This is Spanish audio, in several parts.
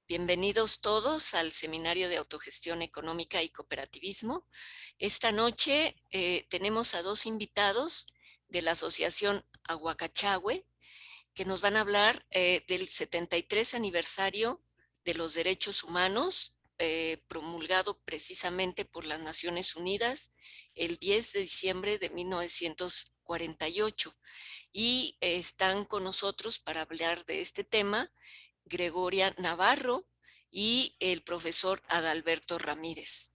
Bienvenidos todos al Seminario de Autogestión Económica y Cooperativismo. Esta noche tenemos a dos invitados de la Asociación Aguacachahue que nos van a hablar del 73 aniversario de los derechos humanos, promulgado precisamente por las Naciones Unidas el 10 de diciembre de 1948. Y están con nosotros para hablar de este tema Gregoria Navarro y el profesor Adalberto Ramírez.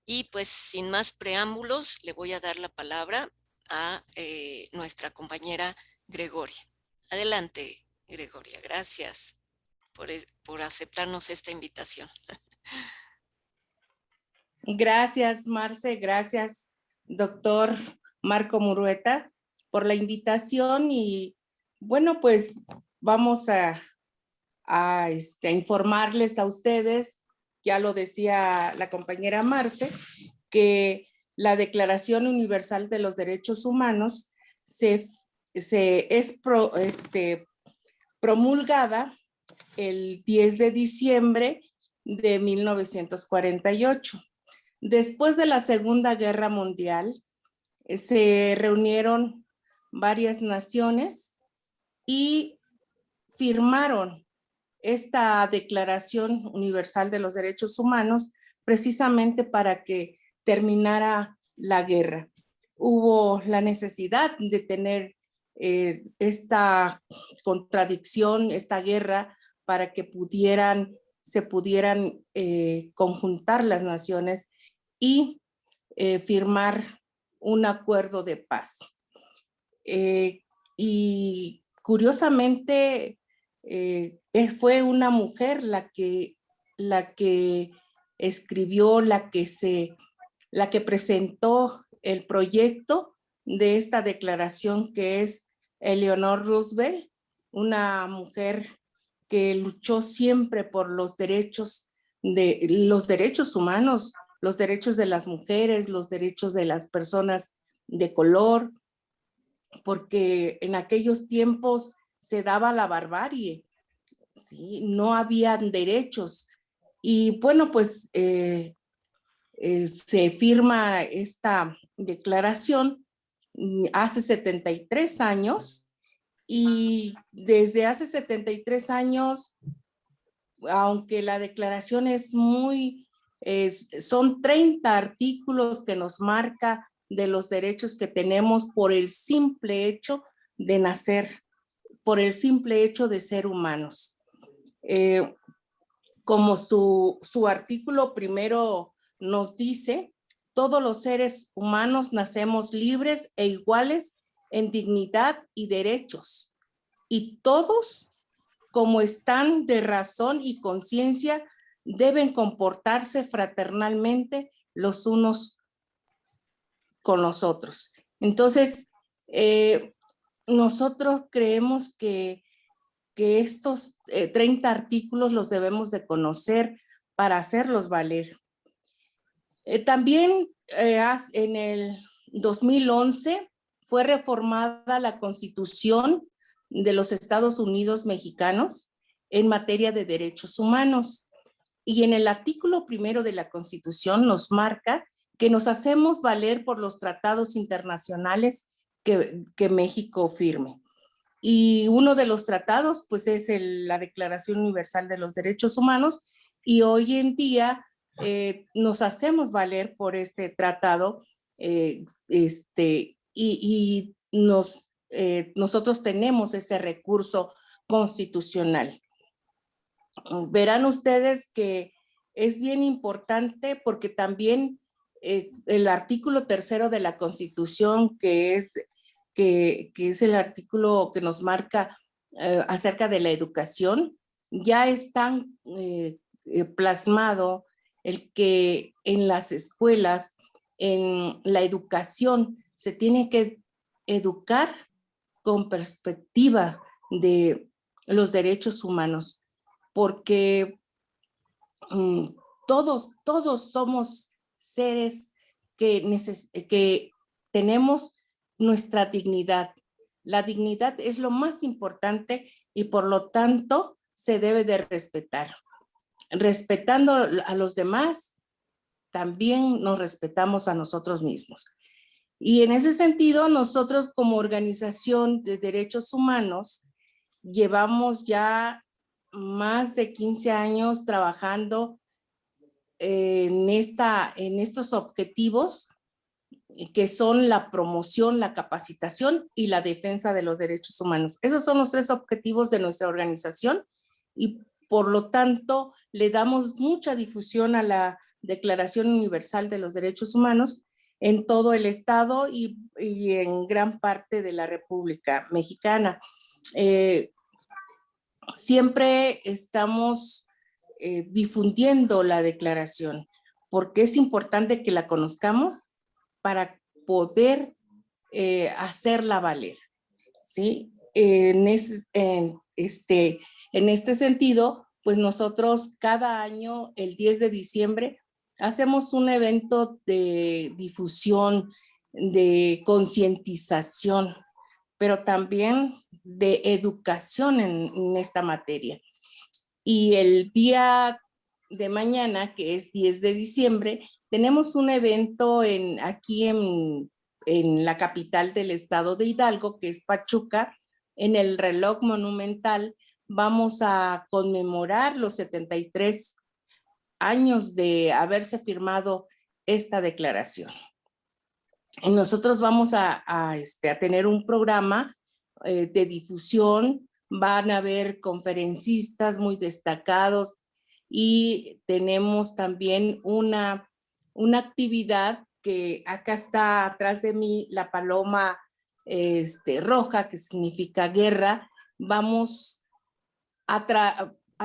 Y pues sin más preámbulos, le voy a dar la palabra a nuestra compañera Gregoria. Adelante, Gregoria. Gracias por aceptarnos esta invitación. Gracias, Marce. Gracias, doctor Marco Murueta, por la invitación. Y bueno, pues vamos a informarles a ustedes, ya lo decía la compañera Marce, que la Declaración Universal de los Derechos Humanos es promulgada el 10 de diciembre de 1948. Después de la Segunda Guerra Mundial, se reunieron varias naciones y firmaron esta Declaración Universal de los Derechos Humanos precisamente para que terminara la guerra. Hubo la necesidad de tener esta contradicción, esta guerra, para que se pudieran conjuntar las naciones y firmar un acuerdo de paz. Y curiosamente fue una mujer la que escribió, la que presentó el proyecto de esta declaración, que es Eleanor Roosevelt, una mujer que luchó siempre por los derechos humanos, los derechos de las mujeres, los derechos de las personas de color, porque en aquellos tiempos se daba la barbarie, ¿sí? No habían derechos. Y bueno, pues se firma esta declaración hace 73 años, y desde hace 73 años, aunque la declaración son 30 artículos que nos marca de los derechos que tenemos por el simple hecho de nacer, por el simple hecho de ser humanos. Como su artículo primero nos dice, todos los seres humanos nacemos libres e iguales en dignidad y derechos, y todos, como están de razón y conciencia, deben comportarse fraternalmente los unos con los otros. Entonces, nosotros creemos que estos 30 artículos los debemos de conocer para hacerlos valer. También en el 2011 fue reformada la Constitución de los Estados Unidos mexicanos en materia de derechos humanos. Y en el artículo primero de la Constitución nos marca que nos hacemos valer por los tratados internacionales que México firme. Y uno de los tratados, pues, es la Declaración Universal de los Derechos Humanos, y hoy en día nos hacemos valer por este tratado, y nosotros tenemos ese recurso constitucional. Verán ustedes que es bien importante, porque también el artículo tercero de la Constitución, que es el artículo que nos marca acerca de la educación, ya están plasmado el que en las escuelas, en la educación, se tiene que educar con perspectiva de los derechos humanos, porque todos somos seres que tenemos nuestra dignidad. La dignidad es lo más importante y por lo tanto se debe de respetar. respetando a los demás, también nos respetamos a nosotros mismos. Y en ese sentido, nosotros como organización de derechos humanos llevamos ya más de 15 años trabajando en estos objetivos que son la promoción, la capacitación y la defensa de los derechos humanos. Esos son los 3 objetivos de nuestra organización y por lo tanto le damos mucha difusión a la Declaración Universal de los Derechos Humanos en todo el estado y en gran parte de la República Mexicana. Siempre estamos difundiendo la declaración porque es importante que la conozcamos para poder hacerla valer, ¿sí? En este sentido, pues nosotros cada año, el 10 de diciembre, hacemos un evento de difusión, de concientización, pero también de educación en esta materia. Y el día de mañana, que es 10 de diciembre, tenemos un evento aquí en la capital del estado de Hidalgo, que es Pachuca, en el reloj monumental. Vamos a conmemorar los 73 años de haberse firmado esta declaración. Y nosotros vamos a tener un programa de difusión, van a haber conferencistas muy destacados y tenemos también una actividad que acá está atrás de mí, la paloma roja, que significa guerra. Vamos a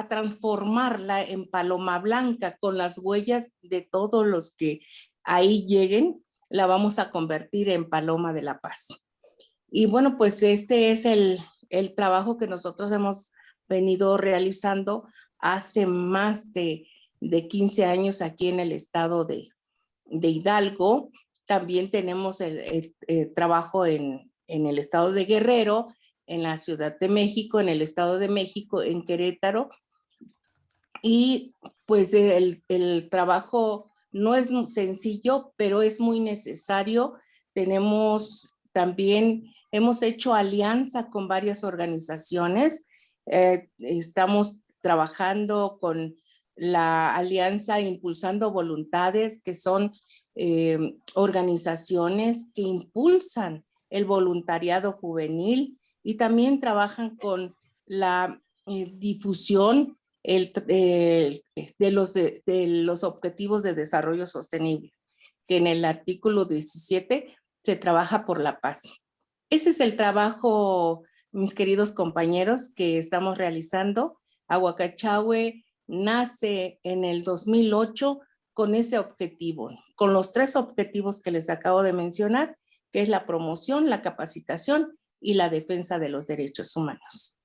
transformarla en paloma blanca con las huellas de todos los que ahí lleguen, la vamos a convertir en paloma de la paz. Y bueno, pues este es el trabajo que nosotros hemos venido realizando hace más de 15 años aquí en el estado de Hidalgo. También tenemos el trabajo en el estado de Guerrero, en la Ciudad de México, en el Estado de México, en Querétaro. Y pues el trabajo no es sencillo, pero es muy necesario. Tenemos también, hemos hecho alianza con varias organizaciones. Estamos trabajando con la alianza Impulsando Voluntades, que son organizaciones que impulsan el voluntariado juvenil y también trabajan con la difusión de los objetivos de desarrollo sostenible, que en el artículo 17 se trabaja por la paz. Ese es el trabajo, mis queridos compañeros, que estamos realizando. Aguacachahue nace en el 2008 con ese objetivo, con los 3 objetivos que les acabo de mencionar, que es la promoción, la capacitación y la defensa de los derechos humanos.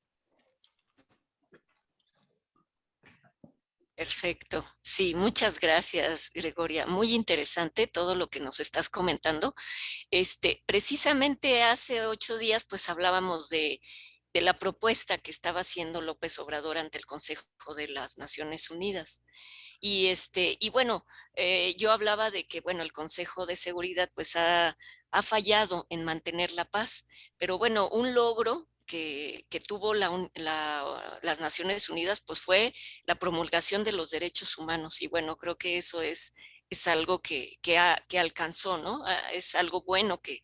Perfecto. Sí, muchas gracias, Gregoria. Muy interesante todo lo que nos estás comentando. Precisamente hace 8 días, pues hablábamos de la propuesta que estaba haciendo López Obrador ante el Consejo de las Naciones Unidas. Y bueno, yo hablaba de que, bueno, el Consejo de Seguridad pues ha fallado en mantener la paz, pero bueno, un logro que tuvo las Naciones Unidas pues fue la promulgación de los derechos humanos y bueno, creo que eso es algo que alcanzó, ¿no? Es algo bueno que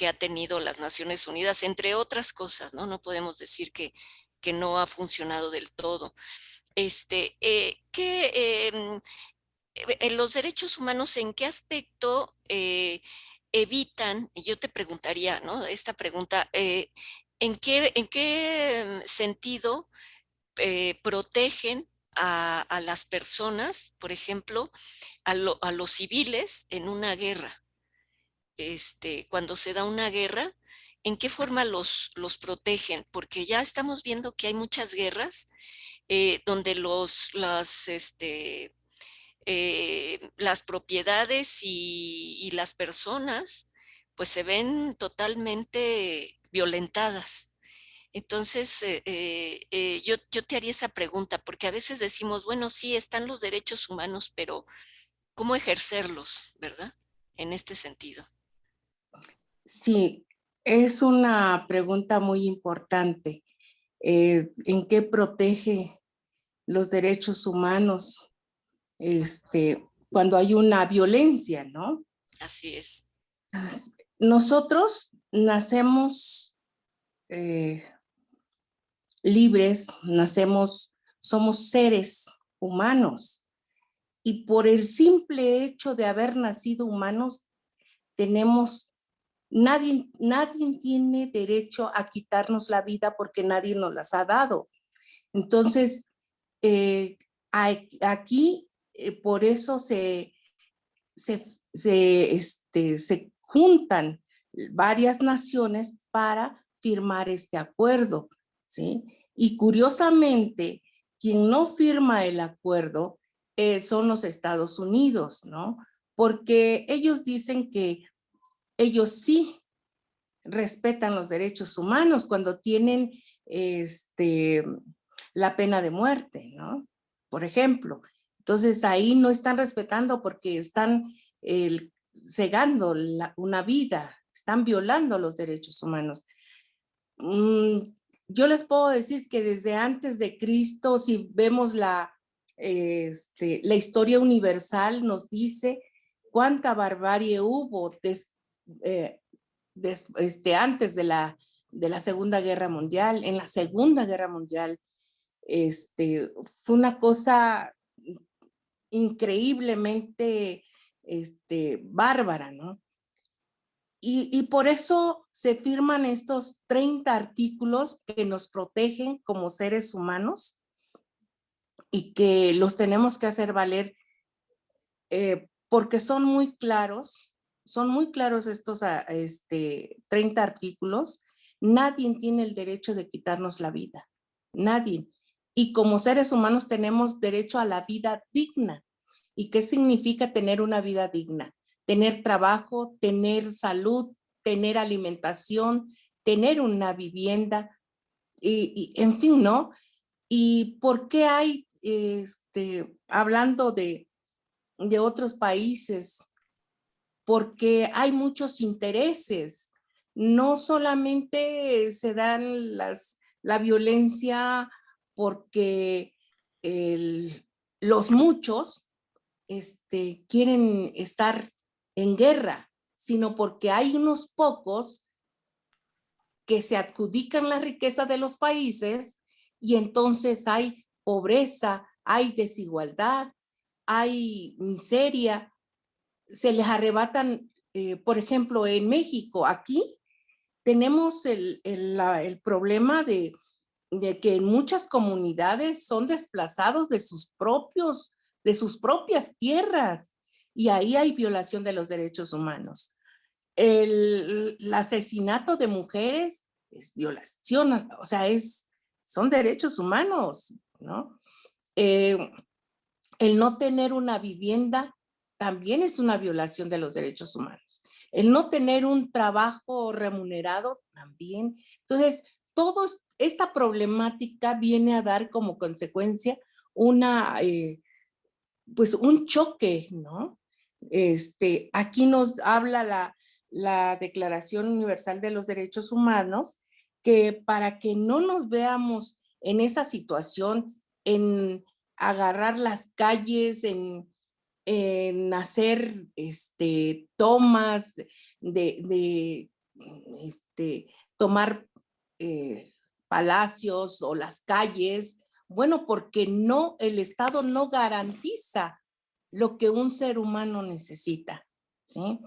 ha tenido las Naciones Unidas, entre otras cosas, ¿no? No podemos decir que no ha funcionado del todo. En los derechos humanos, ¿en qué aspecto evitan? Y yo te preguntaría, ¿no? Esta pregunta, en qué sentido protegen a las personas, por ejemplo, a los civiles en una guerra? Cuando se da una guerra, ¿en qué forma los protegen? Porque ya estamos viendo que hay muchas guerras donde las propiedades y las personas pues se ven totalmente violentadas. Entonces, yo te haría esa pregunta, porque a veces decimos, bueno, sí, están los derechos humanos, pero ¿cómo ejercerlos, verdad? En este sentido. Sí, es una pregunta muy importante. ¿En qué protege los derechos humanos cuando hay una violencia, ¿no? Así es. Nosotros nacemos libres, somos seres humanos y por el simple hecho de haber nacido humanos, nadie tiene derecho a quitarnos la vida porque nadie nos las ha dado. Entonces, eh, aquí, por eso se juntan varias naciones para firmar este acuerdo, ¿sí? Y curiosamente, quien no firma el acuerdo son los Estados Unidos, ¿no? Porque ellos dicen que ellos sí respetan los derechos humanos cuando tienen la pena de muerte, ¿no? Por ejemplo. Entonces ahí no están respetando porque están cegando una vida, están violando los derechos humanos. Yo les puedo decir que desde antes de Cristo, si vemos la historia universal, nos dice cuánta barbarie hubo eh, antes de la Segunda Guerra Mundial. En la Segunda Guerra Mundial fue una cosa increíblemente bárbara, ¿no? Y por eso se firman estos 30 artículos que nos protegen como seres humanos y que los tenemos que hacer valer porque son muy claros estos 30 artículos. Nadie tiene el derecho de quitarnos la vida, nadie. Y como seres humanos tenemos derecho a la vida digna. ¿Y qué significa tener una vida digna? Tener trabajo, tener salud, tener alimentación, tener una vivienda, en fin, ¿no? ¿Y por qué hay, hablando de otros países? Porque hay muchos intereses. No solamente se dan la violencia porque los muchos quieren estar en guerra, sino porque hay unos pocos que se adjudican la riqueza de los países y entonces hay pobreza, hay desigualdad, hay miseria, se les arrebatan, por ejemplo, en México, aquí tenemos el problema de que en muchas comunidades son desplazados de sus propias tierras y ahí hay violación de los derechos humanos. El asesinato de mujeres es violación, o sea, son derechos humanos, ¿no? Eh, el no tener una vivienda también es una violación de los derechos humanos. El no tener un trabajo remunerado también. Entonces, esta problemática viene a dar como consecuencia pues un choque, ¿no? Aquí nos habla la Declaración Universal de los Derechos Humanos que para que no nos veamos en esa situación, en agarrar las calles, en hacer tomas tomar palacios o las calles, bueno, porque el Estado no garantiza lo que un ser humano necesita, ¿sí?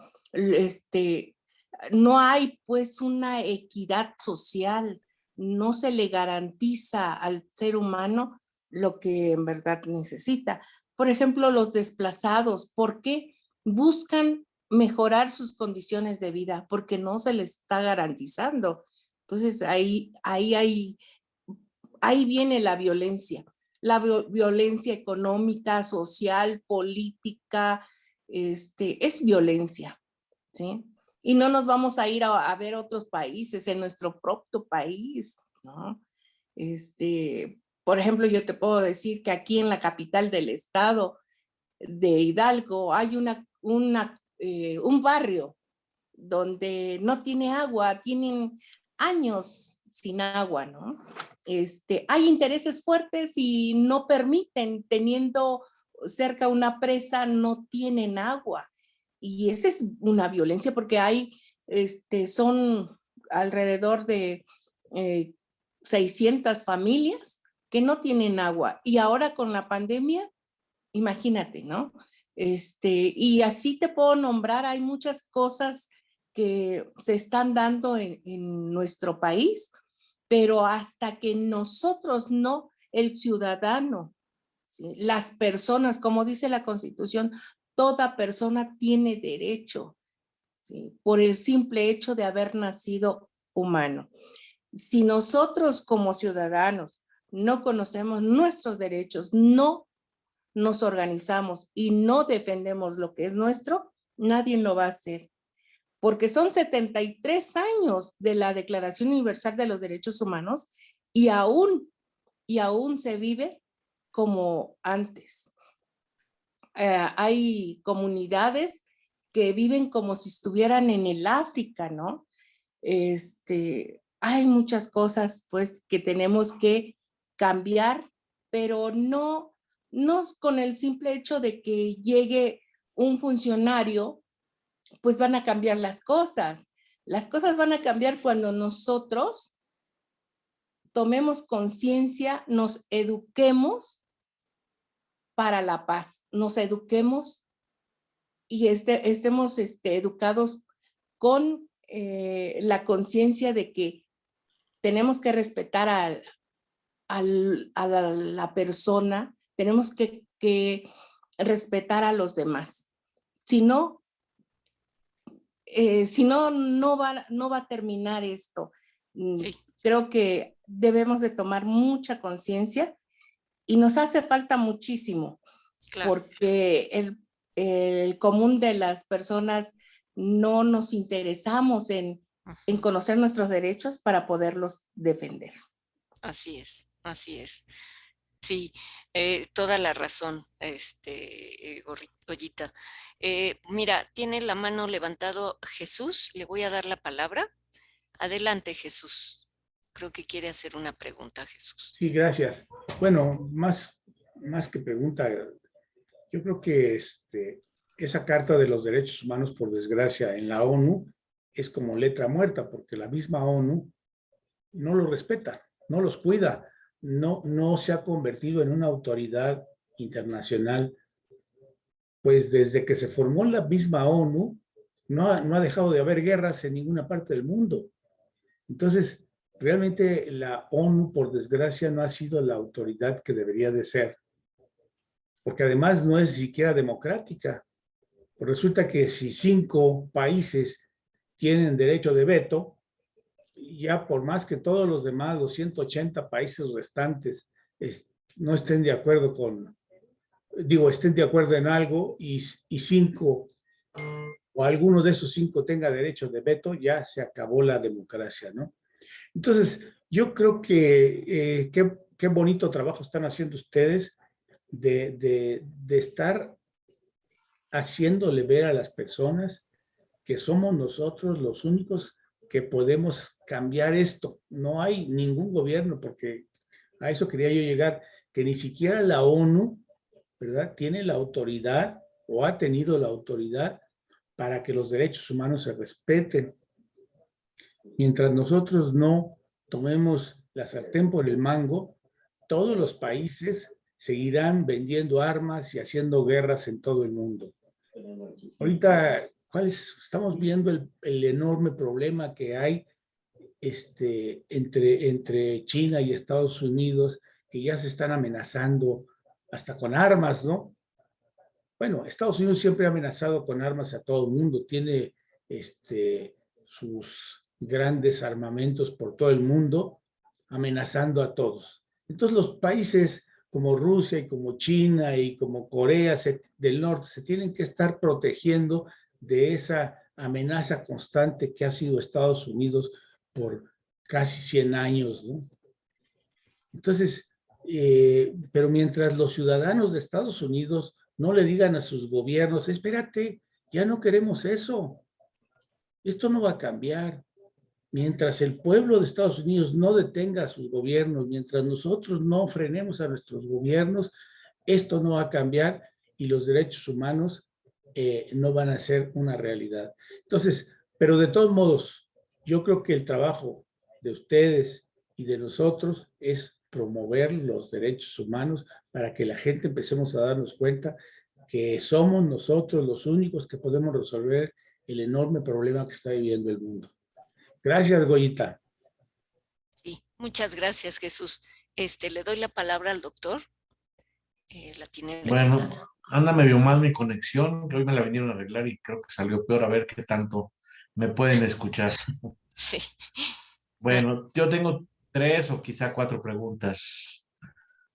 No hay pues una equidad social, no se le garantiza al ser humano lo que en verdad necesita. Por ejemplo, los desplazados, ¿por qué buscan mejorar sus condiciones de vida? Porque no se les está garantizando. Entonces ahí viene la violencia económica, social, política, es violencia, ¿sí? Y no nos vamos a ir a ver otros países, en nuestro propio país. ¿no? Por ejemplo, yo te puedo decir que aquí en la capital del estado de Hidalgo hay un barrio donde no tiene agua, tienen años sin agua, ¿no? Hay intereses fuertes y no permiten, teniendo cerca una presa, no tienen agua. Y esa es una violencia porque son alrededor de 600 familias que no tienen agua. Y ahora con la pandemia, imagínate, ¿no? Y así te puedo nombrar, hay muchas cosas que se están dando en nuestro país, pero hasta que nosotros no, el ciudadano, ¿sí? Las personas, como dice la Constitución, toda persona tiene derecho, ¿sí? Por el simple hecho de haber nacido humano. Si nosotros como ciudadanos no conocemos nuestros derechos, no nos organizamos y no defendemos lo que es nuestro, nadie lo va a hacer. Porque son 73 años de la Declaración Universal de los Derechos Humanos y aún se vive como antes. Hay comunidades que viven como si estuvieran en el África, ¿no? Hay muchas cosas pues que tenemos que cambiar, pero no con el simple hecho de que llegue un funcionario, pues van a cambiar las cosas. Las cosas van a cambiar cuando nosotros tomemos conciencia, nos eduquemos para la paz, nos eduquemos y estemos educados con la conciencia de que tenemos que respetar a la persona, tenemos que respetar a los demás. Si no, no va a terminar esto. Sí. Creo que debemos de tomar mucha conciencia y nos hace falta muchísimo, Claro. porque el común de las personas no nos interesamos en conocer nuestros derechos para poderlos defender. Así es, así es. Sí, toda la razón, Goyita. Mira, tiene la mano levantado Jesús, le voy a dar la palabra. Adelante, Jesús. Creo que quiere hacer una pregunta, Jesús. Sí, gracias. Bueno, más que pregunta, yo creo que esa Carta de los Derechos Humanos, por desgracia, en la ONU, es como letra muerta, porque la misma ONU no lo respeta, no los cuida, no se ha convertido en una autoridad internacional. Pues desde que se formó la misma ONU, no ha dejado de haber guerras en ninguna parte del mundo. Entonces, realmente la ONU, por desgracia, no ha sido la autoridad que debería de ser, porque además no es siquiera democrática. Pues resulta que si 5 países tienen derecho de veto, ya por más que todos los demás, los 180 países restantes, no estén de acuerdo estén de acuerdo en algo y 5 o alguno de esos 5 tenga derecho de veto, ya se acabó la democracia, ¿no? Entonces, yo creo que qué bonito trabajo están haciendo ustedes de estar haciéndole ver a las personas que somos nosotros los únicos que podemos cambiar esto. No hay ningún gobierno, porque a eso quería yo llegar, que ni siquiera la ONU, ¿verdad?, tiene la autoridad o ha tenido la autoridad para que los derechos humanos se respeten. Mientras nosotros no tomemos la sartén por el mango, todos los países seguirán vendiendo armas y haciendo guerras en todo el mundo. Ahorita, estamos viendo el enorme problema que hay entre China y Estados Unidos, que ya se están amenazando hasta con armas, ¿no? Bueno, Estados Unidos siempre ha amenazado con armas a todo el mundo, tiene sus grandes armamentos por todo el mundo, amenazando a todos. Entonces los países como Rusia y como China y como Corea del Norte se tienen que estar protegiendo de esa amenaza constante que ha sido Estados Unidos por casi 100 años, ¿no? Entonces, pero mientras los ciudadanos de Estados Unidos no le digan a sus gobiernos, espérate, ya no queremos eso, esto no va a cambiar. Mientras el pueblo de Estados Unidos no detenga a sus gobiernos, mientras nosotros no frenemos a nuestros gobiernos, esto no va a cambiar y los derechos humanos no van a ser una realidad. Entonces, pero de todos modos, yo creo que el trabajo de ustedes y de nosotros es promover los derechos humanos para que la gente empecemos a darnos cuenta que somos nosotros los únicos que podemos resolver el enorme problema que está viviendo el mundo. Gracias, Goyita. Sí, muchas gracias, Jesús. Le doy la palabra al doctor. La tiene Bueno, levantada. anda medio mal mi conexión, que hoy me la vinieron a arreglar y creo que salió peor, a ver qué tanto me pueden escuchar. Sí. Bueno, yo tengo 3 o quizá 4 preguntas.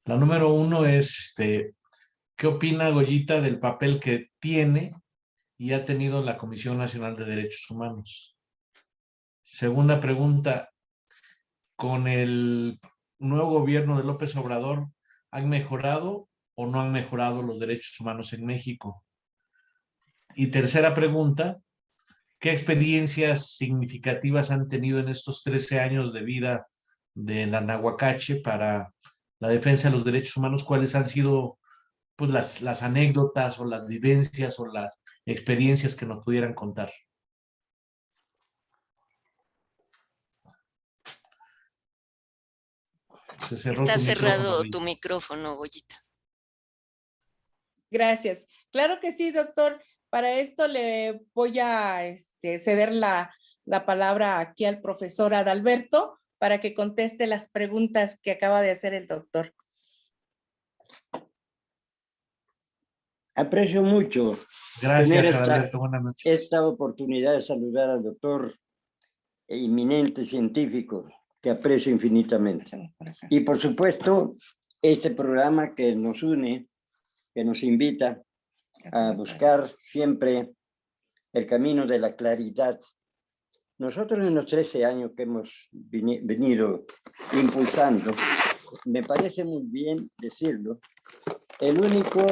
La número 1 es, ¿qué opina Goyita del papel que tiene y ha tenido la Comisión Nacional de Derechos Humanos? Segunda pregunta, ¿con el nuevo gobierno de López Obrador han mejorado o no han mejorado los derechos humanos en México? Y tercera pregunta, ¿qué experiencias significativas han tenido en estos 13 años de vida de la Nahuacache para la defensa de los derechos humanos? ¿Cuáles han sido pues, las anécdotas o las vivencias o las experiencias que nos pudieran contar? Se cerró Está tu micrófono, cerrado Goyita. tu micrófono, Goyita. Gracias. Claro que sí, doctor. Para esto le voy a ceder la palabra aquí al profesor Adalberto para que conteste las preguntas que acaba de hacer el doctor. Aprecio mucho Gracias, tener Adalberto. Buenas noches. esta oportunidad de saludar al doctor eminente científico que aprecio infinitamente. Y por supuesto, este programa que nos une, que nos invita a buscar siempre el camino de la claridad. Nosotros en los 13 años que hemos venido impulsando, me parece muy bien decirlo, el único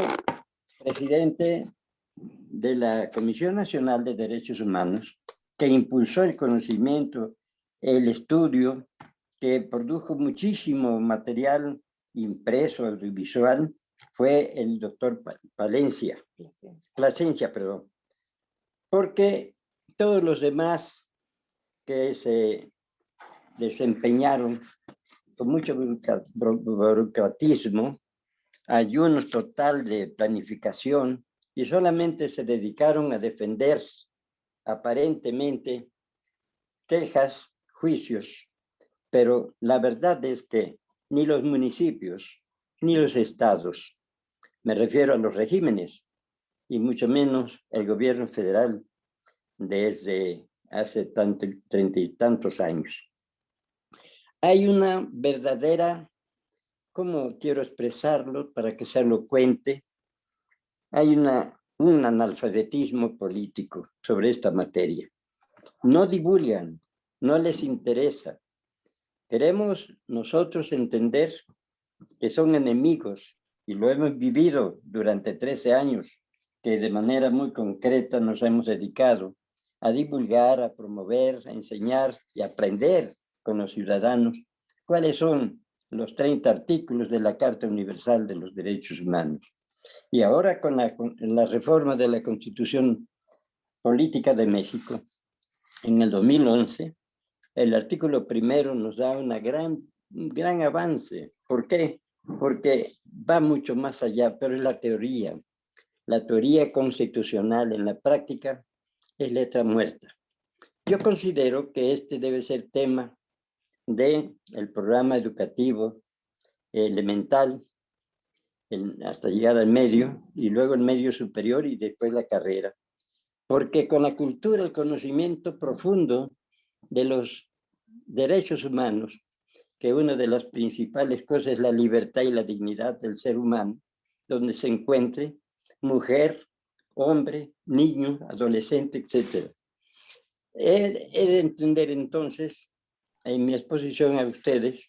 presidente de la Comisión Nacional de Derechos Humanos que impulsó el conocimiento, el estudio, que produjo muchísimo material impreso, audiovisual, fue el doctor Plasencia, perdón. Porque todos los demás que se desempeñaron con mucho burocratismo, ayuno total de planificación, y solamente se dedicaron a defender aparentemente quejas, juicios, pero la verdad es que ni los municipios, ni los estados, me refiero a los regímenes, y mucho menos el gobierno federal desde hace 30 y tantos años. Hay una verdadera, ¿cómo quiero expresarlo para que sea elocuente? Hay un analfabetismo político sobre esta materia. No divulgan, no les interesa. Queremos nosotros entender que son enemigos y lo hemos vivido durante 13 años, que de manera muy concreta nos hemos dedicado a divulgar, a promover, a enseñar y a aprender con los ciudadanos cuáles son los 30 artículos de la Carta Universal de los Derechos Humanos. Y ahora con la reforma de la Constitución Política de México, en el 2011, el artículo primero nos da un gran avance. ¿Por qué? Porque va mucho más allá, pero es la teoría. La teoría constitucional en la práctica es letra muerta. Yo considero que este debe ser tema del programa educativo elemental hasta llegar al medio y luego el medio superior y después la carrera. Porque con la cultura, el conocimiento profundo de los derechos humanos, que una de las principales cosas es la libertad y la dignidad del ser humano, donde se encuentre mujer, hombre, niño, adolescente, etc. He de entender entonces, en mi exposición a ustedes,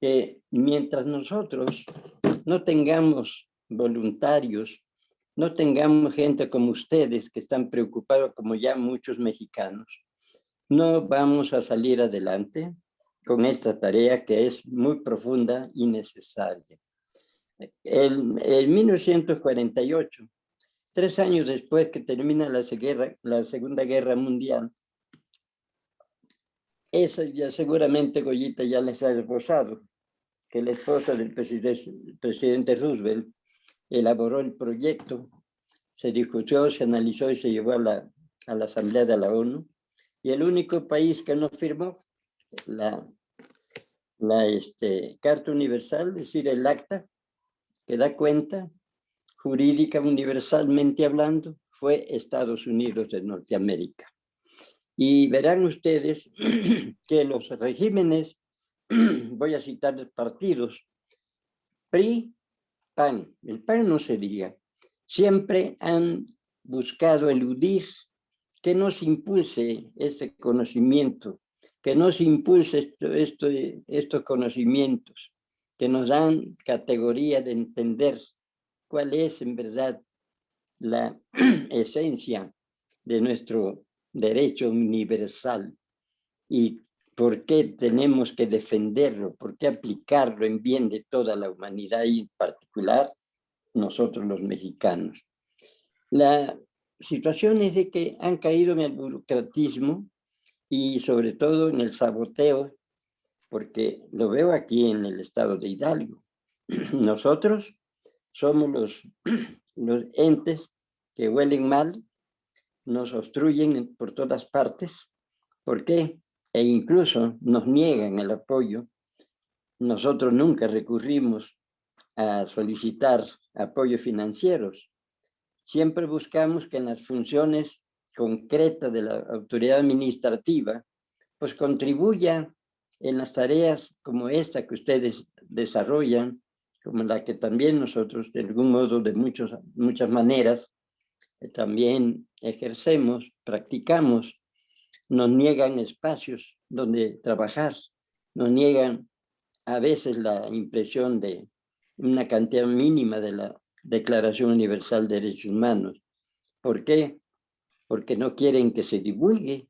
que mientras nosotros no tengamos voluntarios, no tengamos gente como ustedes que están preocupados, como ya muchos mexicanos, no vamos a salir adelante con esta tarea que es muy profunda y necesaria. En 1948, 3 años después que termina la Segunda Guerra Mundial, esa ya seguramente Goyita ya les ha esbozado, que la esposa del presidente Roosevelt elaboró el proyecto, se discutió, se analizó y se llevó a la Asamblea de la ONU, y el único país que no firmó la Carta Universal, es decir, el acta, que da cuenta jurídica universalmente hablando, fue Estados Unidos de Norteamérica. Y verán ustedes que los regímenes, voy a citar partidos, PRI, PAN, el PAN no se diga, siempre han buscado eludir que nos impulse este conocimiento, que nos impulse estos conocimientos, que nos dan categoría de entender cuál es en verdad la esencia de nuestro derecho universal y por qué tenemos que defenderlo, por qué aplicarlo en bien de toda la humanidad y en particular nosotros los mexicanos. La situación es de que han caído en el burocratismo y sobre todo en el saboteo, porque lo veo aquí en el estado de Hidalgo. Nosotros somos los entes que huelen mal, nos obstruyen por todas partes. ¿Por qué? E incluso nos niegan el apoyo. Nosotros nunca recurrimos a solicitar apoyos financieros. Siempre buscamos que en las funciones concretas de la autoridad administrativa, pues contribuya en las tareas como esta que ustedes desarrollan, como la que también nosotros de algún modo, de muchas maneras, también ejercemos, practicamos. Nos niegan espacios donde trabajar, nos niegan a veces la impresión de una cantidad mínima de la Declaración Universal de Derechos Humanos. ¿Por qué? Porque no quieren que se divulgue,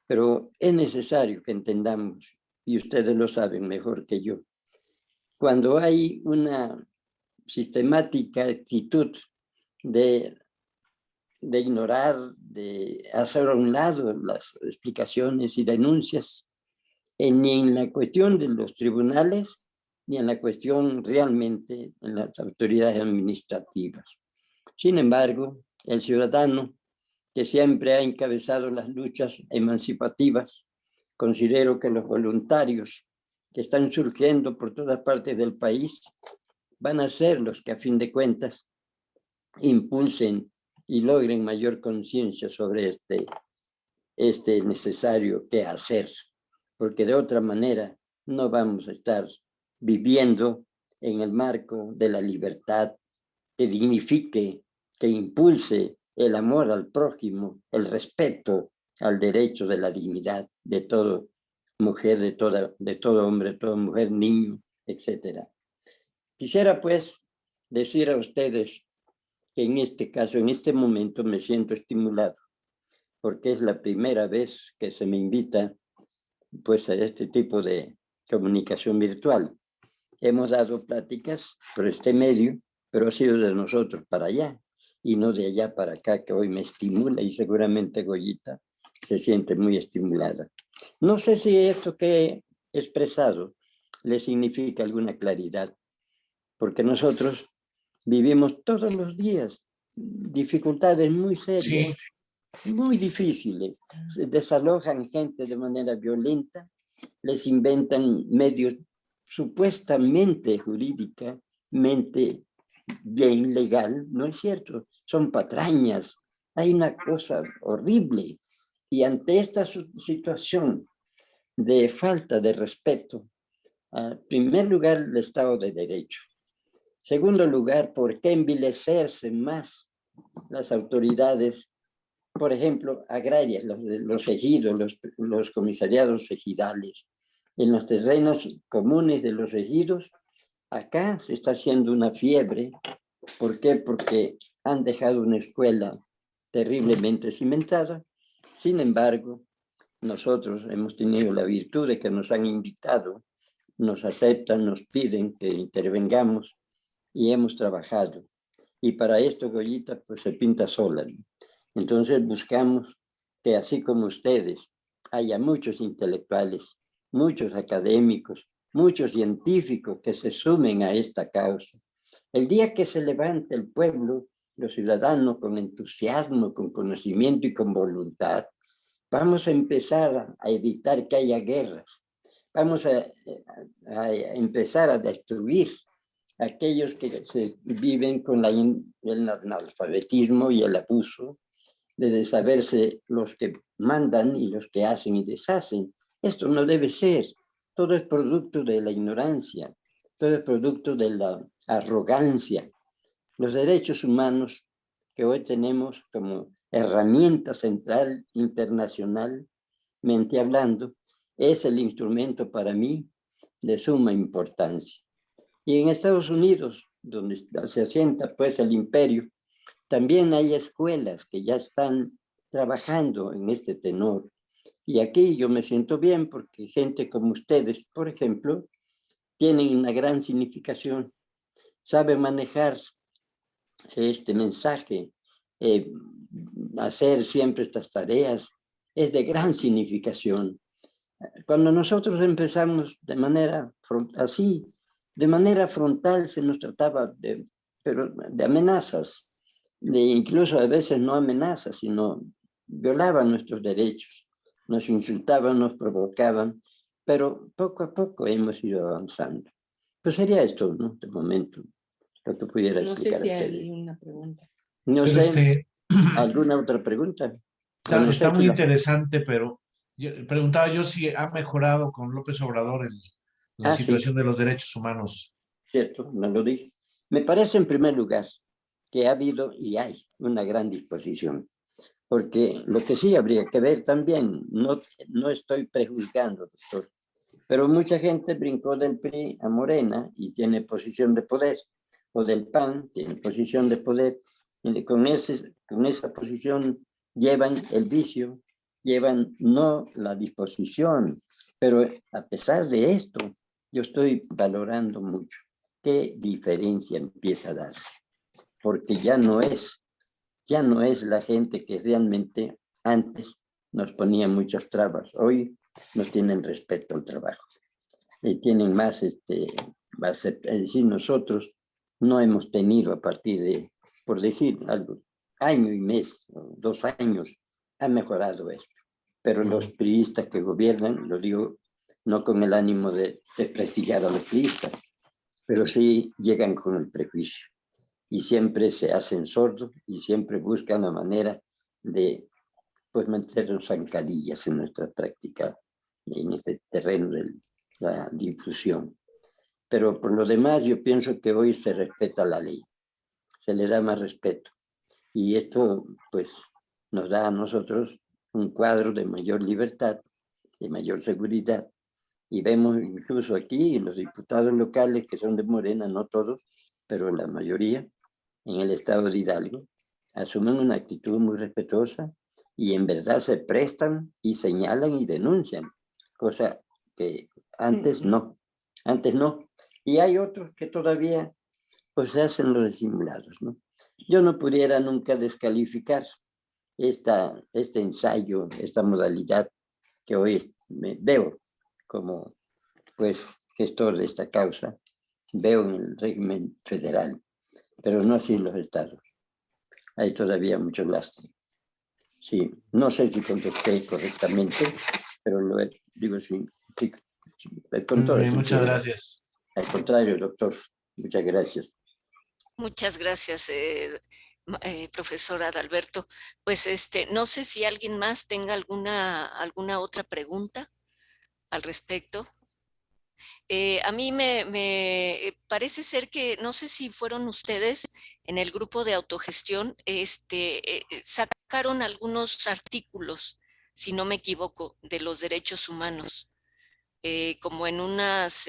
pero es necesario que entendamos, y ustedes lo saben mejor que yo, cuando hay una sistemática actitud de ignorar, de hacer a un lado las explicaciones y denuncias, ni en la cuestión de los tribunales, ni en la cuestión realmente en las autoridades administrativas. Sin embargo, el ciudadano que siempre ha encabezado las luchas emancipativas, considero que los voluntarios que están surgiendo por todas partes del país van a ser los que a fin de cuentas impulsen y logren mayor conciencia sobre este necesario que hacer, porque de otra manera no vamos a estar viviendo en el marco de la libertad que dignifique, que impulse el amor al prójimo, el respeto al derecho de la dignidad de toda mujer, de todo hombre, de toda mujer, niño, etc. Quisiera pues decir a ustedes que en este caso, en este momento me siento estimulado, porque es la primera vez que se me invita pues a este tipo de comunicación virtual. Hemos dado pláticas por este medio, pero ha sido de nosotros para allá y no de allá para acá, que hoy me estimula y seguramente Goyita se siente muy estimulada. No sé si esto que he expresado le significa alguna claridad, porque nosotros vivimos todos los días dificultades muy serias, muy difíciles. Se desalojan gente de manera violenta, les inventan medios supuestamente jurídicamente bien legal, no es cierto, son patrañas, hay una cosa horrible. Y ante esta situación de falta de respeto, en primer lugar, el Estado de Derecho. Segundo lugar, ¿por qué envilecerse más las autoridades, por ejemplo, agrarias, los ejidos, los comisariados ejidales? En los terrenos comunes de los ejidos, acá se está haciendo una fiebre. ¿Por qué? Porque han dejado una escuela terriblemente cimentada. Sin embargo, nosotros hemos tenido la virtud de que nos han invitado, nos aceptan, nos piden que intervengamos y hemos trabajado. Y para esto, Goyita, pues se pinta sola, ¿no? Entonces buscamos que así como ustedes, haya muchos intelectuales, muchos académicos, muchos científicos que se sumen a esta causa. El día que se levante el pueblo, los ciudadanos con entusiasmo, con conocimiento y con voluntad, vamos a empezar a evitar que haya guerras. Vamos a empezar a destruir aquellos que se viven con el analfabetismo y el abuso de saberse los que mandan y los que hacen y deshacen. Esto no debe ser. Todo es producto de la ignorancia, todo es producto de la arrogancia. Los derechos humanos que hoy tenemos como herramienta central internacionalmente hablando, es el instrumento para mí de suma importancia. Y en Estados Unidos, donde se asienta pues el imperio, también hay escuelas que ya están trabajando en este tenor. Y aquí yo me siento bien porque gente como ustedes, por ejemplo, tienen una gran significación, saben manejar este mensaje, hacer siempre estas tareas, es de gran significación. Cuando nosotros empezamos de manera así, de manera frontal se nos trataba pero de amenazas, de incluso a veces no amenazas, sino violaban nuestros derechos, nos insultaban, nos provocaban, pero poco a poco hemos ido avanzando. Pues sería esto, ¿no? De momento, lo que pudiera No sé explicar si a ustedes. hay una pregunta. No Pero sé, ¿alguna otra pregunta? O no está sé si muy interesante, pero preguntaba yo si ha mejorado con López Obrador la sí, situación de los derechos humanos. cierto, no lo dije. Me parece en primer lugar que ha habido y hay una gran disposición, porque lo que sí habría que ver también, no estoy prejuzgando, doctor, pero mucha gente brincó del PRI a Morena y tiene posición de poder, o del PAN tiene posición de poder, y con esa posición llevan el vicio, llevan no la disposición, pero a pesar de esto, yo estoy valorando mucho qué diferencia empieza a darse, porque ya no es la gente que realmente antes nos ponía muchas trabas, hoy nos tienen respeto al trabajo y tienen más, es decir, nosotros no hemos tenido a partir de, por decir algo, año y mes, 2 años, ha mejorado esto. Pero los priistas que gobiernan, lo digo no con el ánimo de desprestigiar a los priistas, pero sí llegan con el prejuicio y siempre se hacen sordos y siempre buscan la manera de pues meternos zancadillas en nuestra práctica, en este terreno de la difusión. Pero por lo demás yo pienso que hoy se respeta la ley, se le da más respeto y esto pues nos da a nosotros un cuadro de mayor libertad, de mayor seguridad y vemos incluso aquí los diputados locales que son de Morena, no todos, pero la mayoría en el estado de Hidalgo, asumen una actitud muy respetuosa y en verdad se prestan y señalan y denuncian, cosa que antes no, antes no. Y hay otros que todavía pues se hacen los disimulados, ¿no? Yo no pudiera nunca descalificar este ensayo, esta modalidad que hoy me veo como pues gestor de esta causa, veo en el régimen federal, pero no así en los estados. Hay todavía mucho lastre. Sí, no sé si contesté correctamente, pero digo sí, con toda Muchas sinceridad. gracias. Al contrario, doctor, muchas gracias. Muchas gracias, profesora Adalberto. Pues no sé si alguien más tenga alguna otra pregunta al respecto. A mí me parece ser que, no sé si fueron ustedes en el grupo de autogestión, sacaron algunos artículos, si no me equivoco, de los derechos humanos. como en unas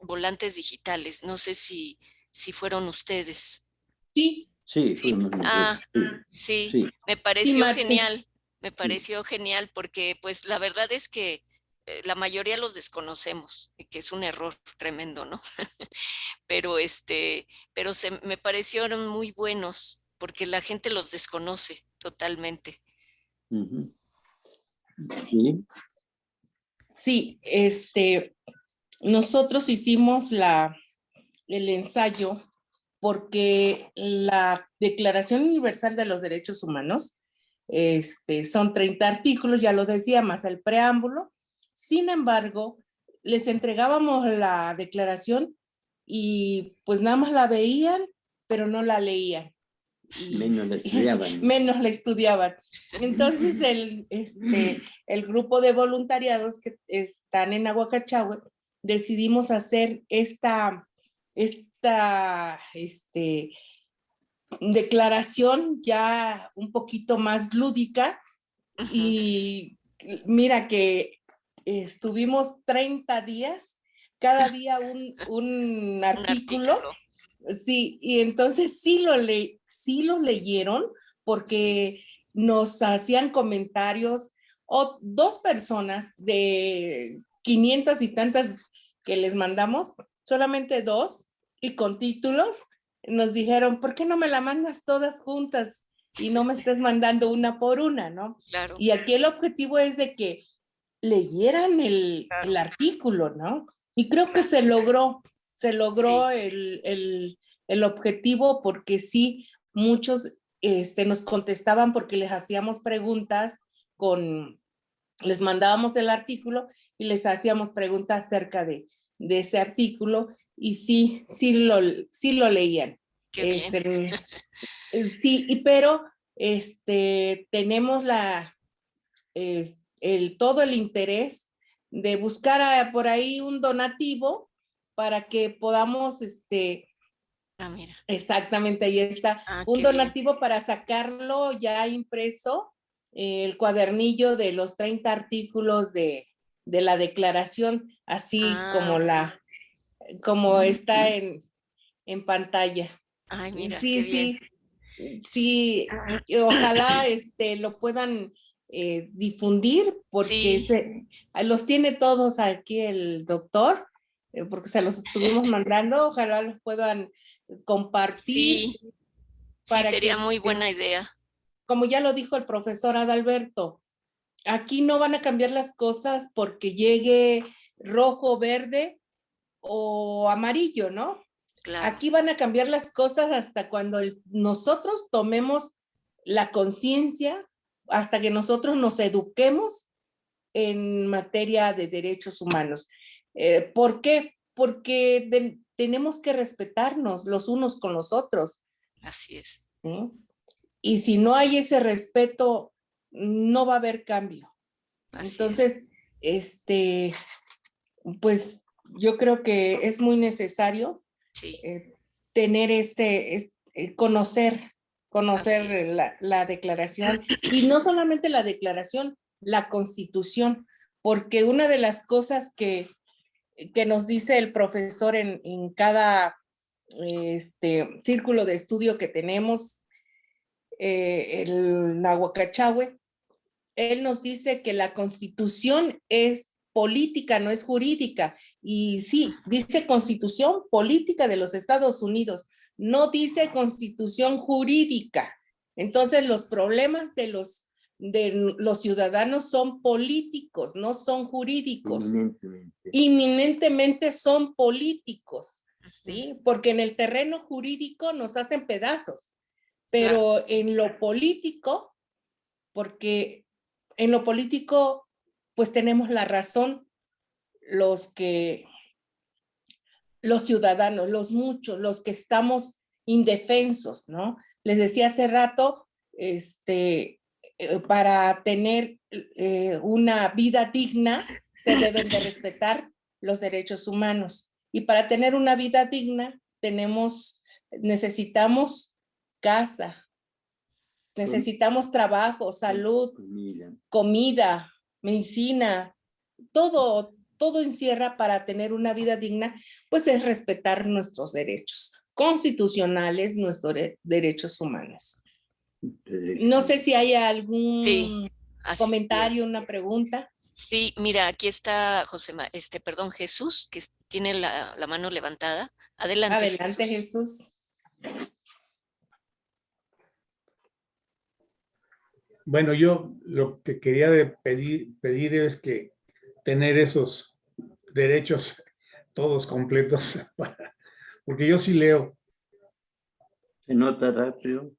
volantes digitales. No sé si fueron ustedes. Sí, Sí, Sí. fuimos Ah, nosotros. sí, Sí, me sí, pareció Marce. genial. Me pareció genial porque pues la verdad es que la mayoría los desconocemos, que es un error tremendo, ¿no? Pero me parecieron muy buenos porque la gente los desconoce totalmente. ujú, sí, Sí, nosotros hicimos el ensayo porque la Declaración Universal de los Derechos Humanos, son 30 artículos, ya lo decía, más el preámbulo. Sin embargo, les entregábamos la declaración y pues nada más la veían, pero no la leían. Y menos la estudiaban. menos la estudiaban. Entonces el grupo de voluntariados que están en Aguacachahue decidimos hacer esta declaración ya un poquito más lúdica Ujú. y mira que estuvimos 30 días, cada día un Un artículo. artículo. Sí, y entonces sí lo leyeron Sí. porque nos hacían comentarios, o dos personas de 500 y tantas que les mandamos, solamente dos, y con títulos, nos dijeron, ¿por qué no me la mandas todas juntas y no me estés mandando una por una, ¿no? Claro, Y aquí el objetivo es de que leyeran el claro, artículo, ¿no? Y creo que claro. se logró Sí, el objetivo porque sí, muchos nos contestaban porque les hacíamos preguntas les mandábamos el artículo y les hacíamos preguntas acerca de ese artículo y sí lo leían. qué bien. Este, sí, pero tenemos todo el interés de buscar por ahí un donativo para que podamos, Ah, mira. exactamente, ahí está, Ah, un qué bien. donativo para sacarlo ya impreso, el cuadernillo de los 30 artículos de la declaración, así Ah, como ok. como está en pantalla. Ay, mira, Sí, qué bien. sí, sí, y ojalá lo puedan difundir porque Sí, los tiene todos aquí el doctor, porque se los estuvimos mandando, ojalá los puedan compartir sí, sí, para sería que, muy buena idea. como ya lo dijo el profesor Adalberto, aquí no van a cambiar las cosas porque llegue rojo, verde o amarillo, ¿no? Claro, Aquí van a cambiar las cosas hasta cuando nosotros tomemos la conciencia, hasta que nosotros nos eduquemos en materia de derechos humanos. ¿Por qué? Porque tenemos que respetarnos los unos con los otros, así es, ¿sí? Y si no hay ese respeto, no va a haber cambio. así es. Entonces, pues yo creo que es muy necesario Sí, eh, tener conocer así es. la declaración y no solamente la declaración, la constitución, porque una de las cosas que nos dice el profesor en cada círculo de estudio que tenemos, el Nahuacachahue, él nos dice que la constitución es política, no es jurídica. Y sí, dice constitución política de los Estados Unidos, no dice constitución jurídica. Entonces Así los es. problemas de los ciudadanos son políticos, no son jurídicos. Eminentemente. Inminentemente son políticos, Ujú. ¿sí? Porque en el terreno jurídico nos hacen pedazos, Claro, pero en lo político, porque en lo político, pues tenemos la razón los ciudadanos, los muchos, los que estamos indefensos, ¿no? Les decía hace rato, para tener una vida digna, se deben de respetar los derechos humanos. Y para tener una vida digna, necesitamos casa, necesitamos trabajo, salud, Comida. comida, medicina, todo, todo encierra para tener una vida digna, pues es respetar nuestros derechos constitucionales, nuestros derechos humanos. No sé si hay Sí, algún así comentario, es. una pregunta. Sí, mira, aquí está perdón, Jesús, que tiene la mano levantada. Adelante, Adelante, Jesús. Jesús. Bueno, yo lo que quería pedir es que tener esos derechos todos completos, porque yo sí leo. Se nota rápido.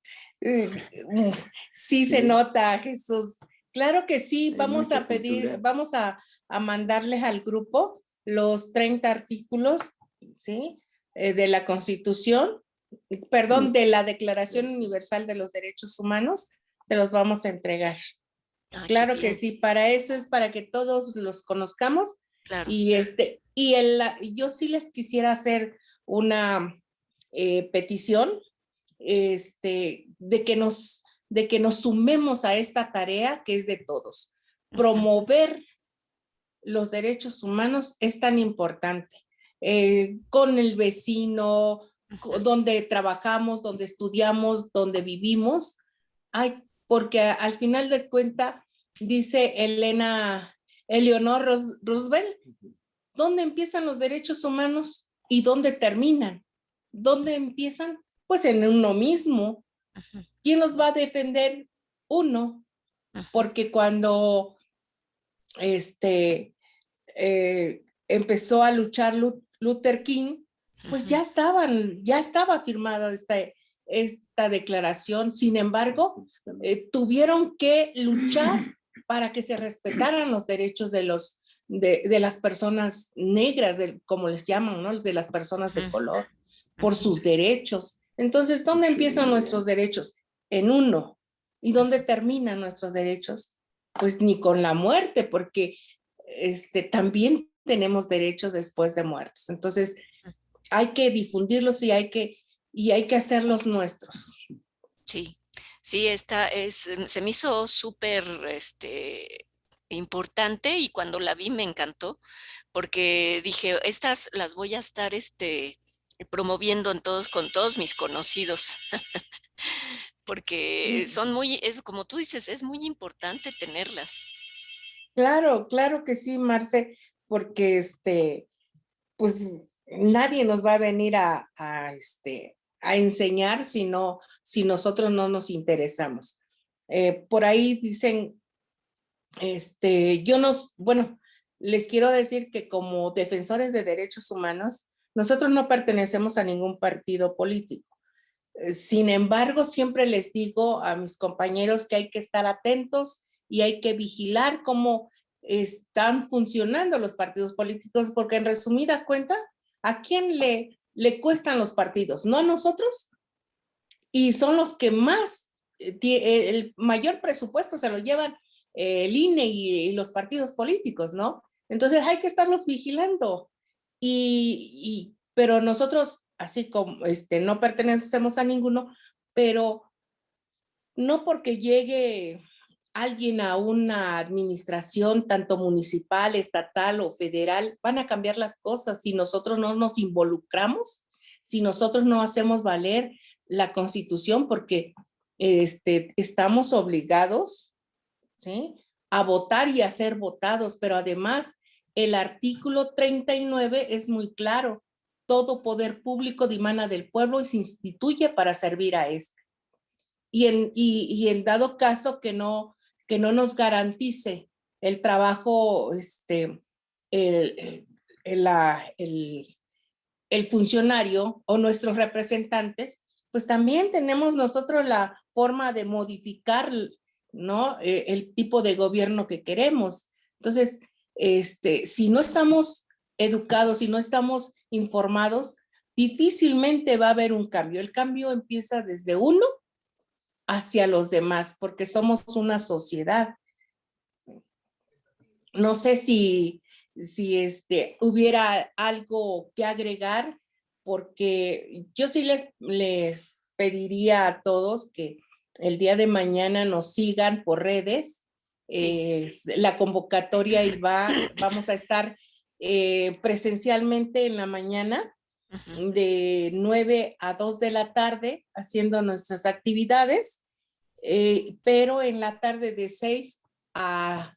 Sí se nota, Jesús. Claro que sí, Hay vamos mucha a pedir, cultura. vamos a mandarles al grupo los 30 artículos, ¿sí? De la Constitución, perdón, de la Declaración Universal de los Derechos Humanos, se los vamos a entregar. Ah, qué Claro que bien, sí, para eso es para que todos los conozcamos claro. y yo sí les quisiera hacer una petición de que nos sumemos a esta tarea que es de todos. Promover los derechos humanos es tan importante. Con el vecino, donde trabajamos, donde estudiamos, donde vivimos, porque al final de cuentas, dice Eleanor Roosevelt, ¿dónde empiezan los derechos humanos y dónde terminan? ¿Dónde empiezan? Pues en uno mismo. ¿Quién los va a defender? Uno. Porque cuando empezó a luchar Luther King, pues ya estaba firmada esta declaración. Sin embargo, tuvieron que luchar para que se respetaran los derechos de las personas negras, como les llaman, ¿no? De las personas de color, por sus derechos. Entonces, ¿dónde empiezan nuestros derechos? En uno. ¿Y dónde terminan nuestros derechos? Pues ni con la muerte, porque también tenemos derechos después de muertos. Entonces, hay que difundirlos y hay que hacerlos nuestros. Sí, sí, se me hizo súper importante y cuando la vi me encantó porque dije, estas las voy a estar promoviendo con todos mis conocidos, porque es como tú dices, es muy importante tenerlas. Claro, claro que sí, Marce, porque pues nadie nos va a venir a enseñar si nosotros no nos interesamos. Por ahí dicen, bueno, les quiero decir que como defensores de derechos humanos, nosotros no pertenecemos a ningún partido político. Sin embargo, siempre les digo a mis compañeros que hay que estar atentos y hay que vigilar cómo están funcionando los partidos políticos, porque en resumida cuenta, ¿a quién le cuestan los partidos? ¿No a nosotros? Y son los que más, el mayor presupuesto se lo llevan el INE y los partidos políticos, ¿no? Entonces hay que estarlos vigilando. Pero nosotros, así como no pertenecemos a ninguno, pero no porque llegue alguien a una administración, tanto municipal, estatal o federal, van a cambiar las cosas si nosotros no nos involucramos, si nosotros no hacemos valer la Constitución, porque estamos obligados, ¿sí?, a votar y a ser votados, pero además el artículo 39 es muy claro: todo poder público dimana del pueblo y se instituye para servir a este. Y en dado caso que no nos garantice el trabajo, el funcionario o nuestros representantes, pues también tenemos nosotros la forma de modificar, ¿no?, el tipo de gobierno que queremos. Entonces, si no estamos educados, si no estamos informados, difícilmente va a haber un cambio. El cambio empieza desde uno hacia los demás, porque somos una sociedad. No sé si hubiera algo que agregar, porque yo sí les pediría a todos que el día de mañana nos sigan por redes. Sí. La convocatoria y vamos a estar presencialmente en la mañana, Ujú. de 9 a 2 de la tarde, haciendo nuestras actividades, pero en la tarde de 6 a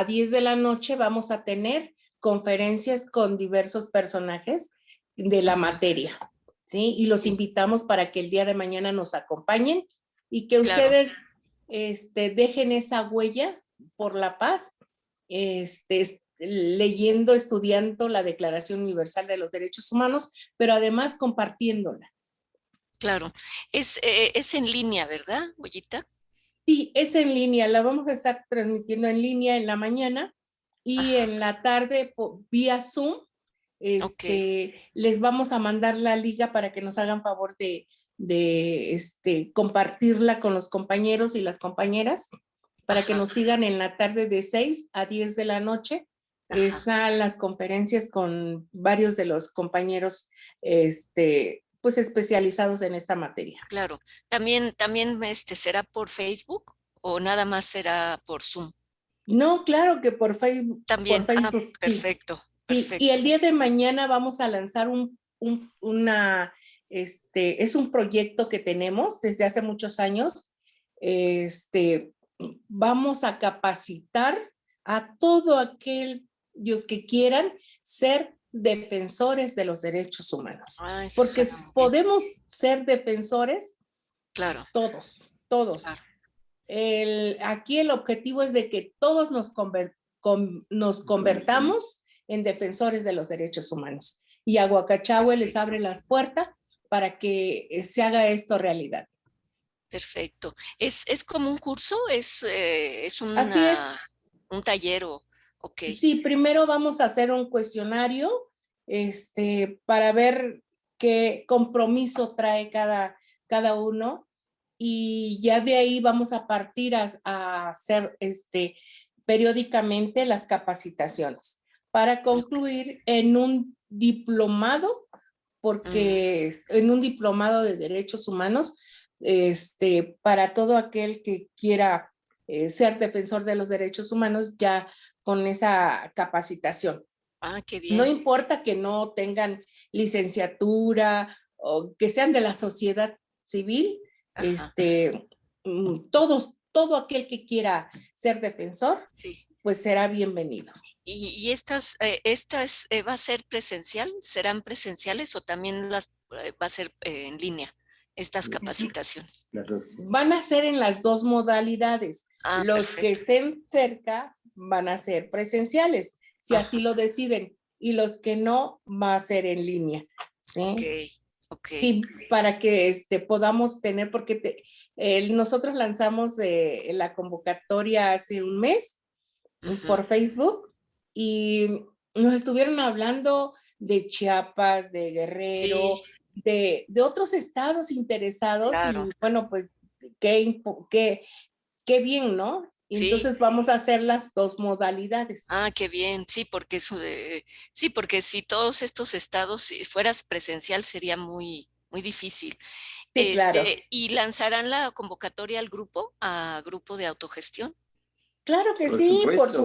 10 de la noche vamos a tener conferencias con diversos personajes de la Ujú. materia, ¿sí? Y los Sí, invitamos para que el día de mañana nos acompañen y que claro, ustedes dejen esa huella por la paz, leyendo, estudiando la Declaración Universal de los Derechos Humanos, pero además compartiéndola. claro. Es en línea, ¿verdad, Goyita? Sí, es en línea, la vamos a estar transmitiendo en línea en la mañana y Ajá, en la tarde vía Zoom. ok. Les vamos a mandar la liga para que nos hagan favor de compartirla con los compañeros y las compañeras para que Ajá, nos sigan en la tarde de 6 a 10 de la noche. ajá, Están las conferencias con varios de los compañeros pues especializados en esta materia. claro. También será por Facebook o nada más será por Zoom. No, claro que por También, Facebook, sí. perfecto, Sí, y perfecto. el día de mañana vamos a lanzar es un proyecto que tenemos desde hace muchos años. Este, Vamos a capacitar a todo aquellos que quieran ser defensores de los derechos humanos, Ah, eso porque suena muy bien. podemos ser defensores Claro, todos, todos. claro. Aquí el objetivo es de que todos nos convertamos en defensores de los derechos humanos. Y a Huacachahue les Perfecto, abre las puertas para que se haga esto realidad. perfecto. ¿Es como un curso? ¿Es Así es. un taller o ok? Sí, primero vamos a hacer un cuestionario para ver qué compromiso trae cada uno y ya de ahí vamos a partir a hacer periódicamente las capacitaciones para Ok. concluir en un diplomado, Mm, porque en un diplomado de derechos humanos, para todo aquel que quiera ser defensor de los derechos humanos ya con esa capacitación. qué No bien. importa que no tengan licenciatura o que sean de la sociedad civil, Ajá, todo aquel que quiera ser defensor, sí. pues será bienvenido. ¿Y estas va a ser presencial? ¿Serán presenciales o también va a ser en línea estas capacitaciones? Van a ser en las dos modalidades. Los que Perfecto. estén cerca van a ser presenciales, si así Ajá, lo deciden, y los que no, va a ser en línea. ok, ¿Sí? ok. Sí, para que podamos tener, porque nosotros lanzamos la convocatoria hace un mes Ujú. por Facebook y nos estuvieron hablando de Chiapas, de Sí, Guerrero, de otros estados interesados claro. y bueno, pues qué bien, ¿no? Y Sí. entonces vamos a hacer las dos modalidades. Qué bien. Sí, porque sí, porque si todos estos estados si fueras presencial sería muy, muy difícil. Sí, claro. ¿Y lanzarán la convocatoria al grupo, a grupo de autogestión? Claro que Por sí, por supuesto.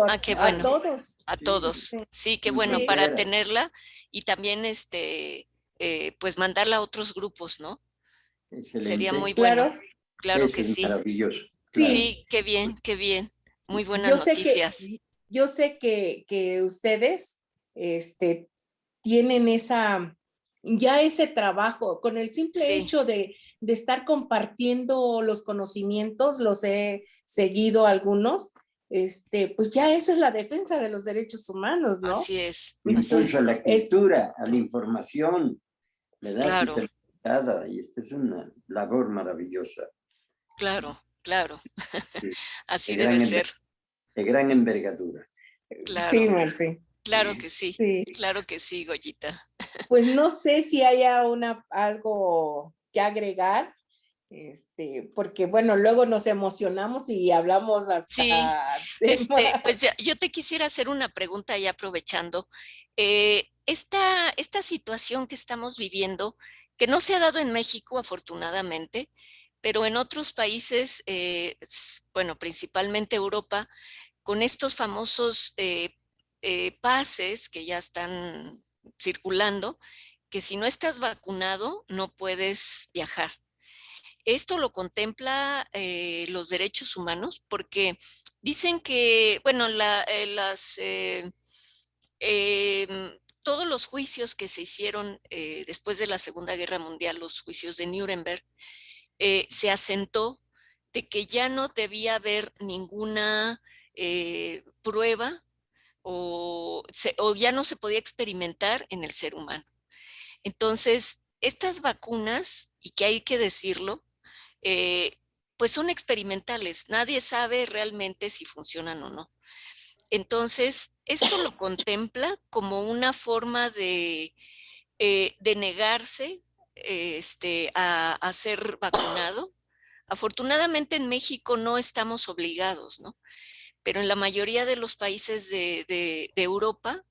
supuesto, Qué a bueno. todos. A Sí, todos. Sí, Sí, qué sin bueno sí, para fronteras. tenerla y también pues mandarla a otros grupos, ¿no? Sería muy Excelente. bueno. claro. Claro Eso que es sí. maravilloso. Claro. Sí, Sí, qué bien, qué bien. Muy buenas yo sé que, noticias. yo sé que ustedes tienen ya ese trabajo, con el simple Sí, hecho de estar compartiendo los conocimientos, los he seguido algunos, pues ya eso es la defensa de los derechos humanos, ¿no? así es, así Impulso es. a la cultura, a la información, ¿verdad? Claro, Sistematizada. Y esta es una labor maravillosa. claro, claro. Sí, de Así debe gran, ser. de gran envergadura. Claro, Sí, Marci. Sí. claro que sí, Goyita. Pues no sé si haya algo que agregar, porque bueno, luego nos emocionamos y hablamos Sí, hasta de más. pues yo te quisiera hacer una pregunta ya aprovechando. Esta situación que estamos viviendo, que no se ha dado en México afortunadamente, pero en otros países, bueno, principalmente Europa, con estos famosos pases que ya están circulando, que si no estás vacunado no puedes viajar. Esto lo contempla los derechos humanos porque dicen que, bueno, todos los juicios que se hicieron después de la Segunda Guerra Mundial, los juicios de Nuremberg, se asentó de que ya no debía haber ninguna prueba o ya no se podía experimentar en el ser humano. Entonces, estas vacunas, y que hay que decirlo, pues son experimentales. Nadie sabe realmente si funcionan o no. Entonces, esto lo contempla como una forma de negarse a ser vacunado. Afortunadamente en México no estamos obligados, ¿no? Pero en la mayoría de los países de Europa,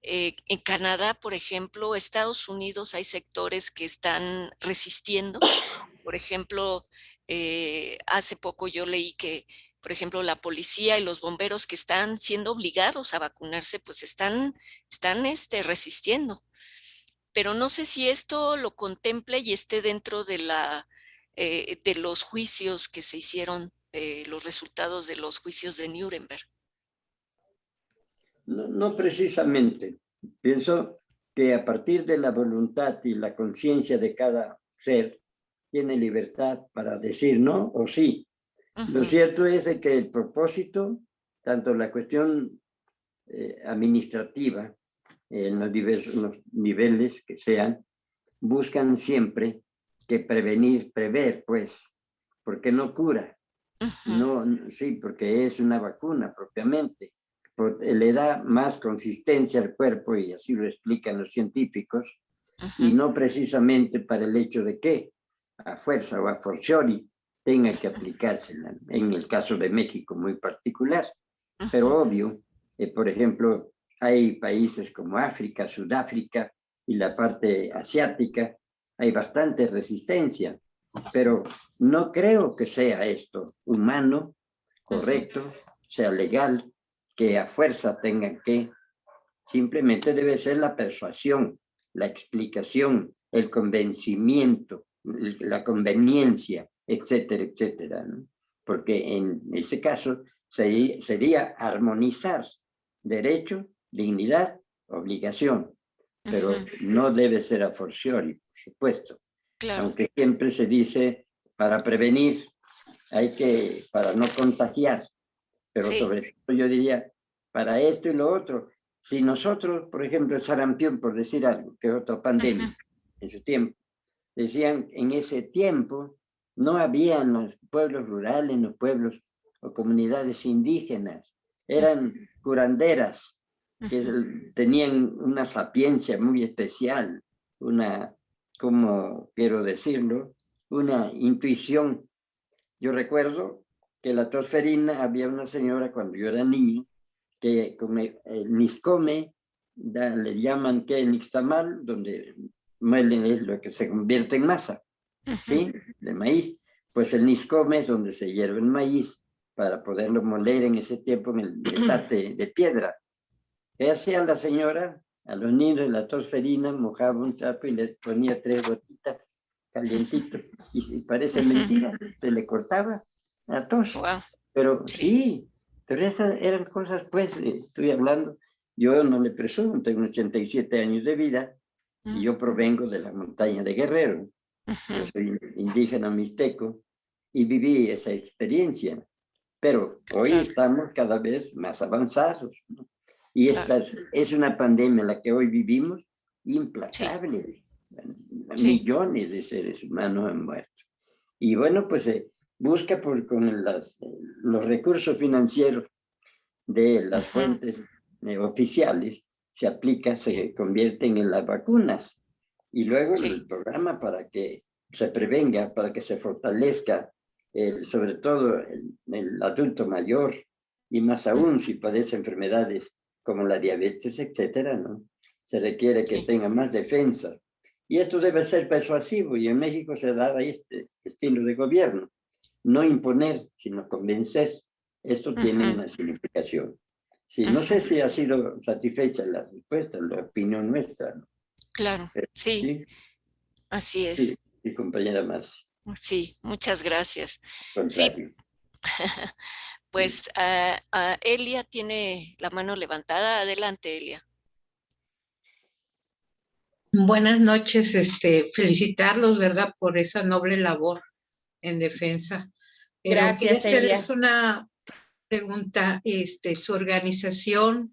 en Canadá, por ejemplo, Estados Unidos, hay sectores que están resistiendo. Por ejemplo, hace poco yo leí que, por ejemplo, la policía y los bomberos que están siendo obligados a vacunarse, pues están resistiendo. Pero no sé si esto lo contemple y esté dentro de los juicios que se hicieron, los resultados de los juicios de Nuremberg. No, no precisamente. Pienso que a partir de la voluntad y la conciencia de cada ser, tiene libertad para decir no o sí. Lo cierto es de que el propósito, tanto la cuestión administrativa, en los diversos niveles que sean, buscan siempre que prever, pues, porque no cura. No, sí, porque es una vacuna propiamente. Le da más consistencia al cuerpo, y así lo explican los científicos, y no precisamente para el hecho de que a fuerza o a fortiori tenga que aplicársela, en el caso de México muy particular. Pero obvio, por ejemplo, hay países como África, Sudáfrica y la parte asiática, hay bastante resistencia, pero no creo que sea esto humano, correcto, sea legal, que a fuerza tengan que, simplemente debe ser la persuasión, la explicación, el convencimiento, la conveniencia, etcétera, etcétera, ¿no? Porque en ese caso sería armonizar derecho, dignidad, obligación, pero no debe ser a fortiori, por supuesto. Claro. Aunque siempre se dice, para prevenir, para no contagiar, pero Sí. sobre todo yo diría, para esto y lo otro. Si nosotros, por ejemplo, el sarampión, por decir algo, que es otra pandemia en su tiempo, decían en ese tiempo no había en los pueblos rurales, en los pueblos o comunidades indígenas, eran curanderas que tenían una sapiencia muy especial, ¿cómo quiero decirlo? Una intuición. Yo recuerdo que la tosferina, había una señora cuando yo era niño, que con el niscome, le llaman que el nixtamal, donde muelen es lo que se convierte en masa, ¿sí? De maíz. Pues el niscome es donde se hierve el maíz para poderlo moler en ese tiempo en el metate de piedra. ¿Qué hacía la señora? A los niños de la tosferina mojaba un trapo y les ponía 3 gotitas calientitos. Y parece mentira, se le cortaba la tos. Wow. Pero sí, pero esas eran cosas, pues, estoy hablando, yo no le presumo, tengo 87 años de vida y yo provengo de la montaña de Guerrero. Yo soy indígena mixteco y viví esa experiencia. Pero hoy estamos cada vez más avanzados, ¿no? Y esta es una pandemia la que hoy vivimos, implacable. Sí. Millones de seres humanos han muerto. Y bueno, pues busca con los recursos financieros de las fuentes oficiales, se aplica, se convierten en las vacunas. Y luego el programa para que se prevenga, para que se fortalezca, sobre todo el adulto mayor, y más aún si padece enfermedades como la diabetes, etcétera, ¿no? Se requiere que tenga más defensa. Y esto debe ser persuasivo, y en México se da este estilo de gobierno. No imponer, sino convencer. Esto tiene una significación. Sí, no sé Ujú, si ha sido satisfecha la respuesta, la opinión nuestra, ¿no? claro, sí, Sí, así sí, es. sí, compañera Marcia, Sí, muchas gracias. al Sí, contrario. Sí. pues Elia tiene la mano levantada. Adelante, Elia. Buenas noches, felicitarlos, ¿verdad?, por esa noble labor en defensa. Pero quería Gracias, hacerles Elia. una pregunta, su organización,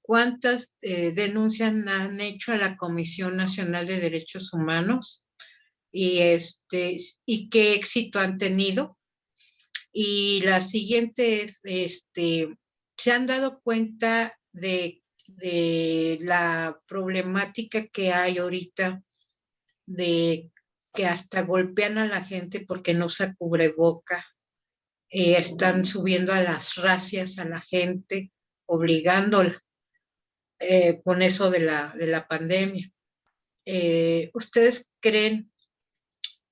¿cuántas denuncias han hecho a la Comisión Nacional de Derechos Humanos? Y ¿y qué éxito han tenido? Y la siguiente es, ¿se han dado cuenta de la problemática que hay ahorita de que hasta golpean a la gente porque no usa cubreboca? Están subiendo a las racias a la gente, obligándola con eso de la pandemia. ¿Ustedes creen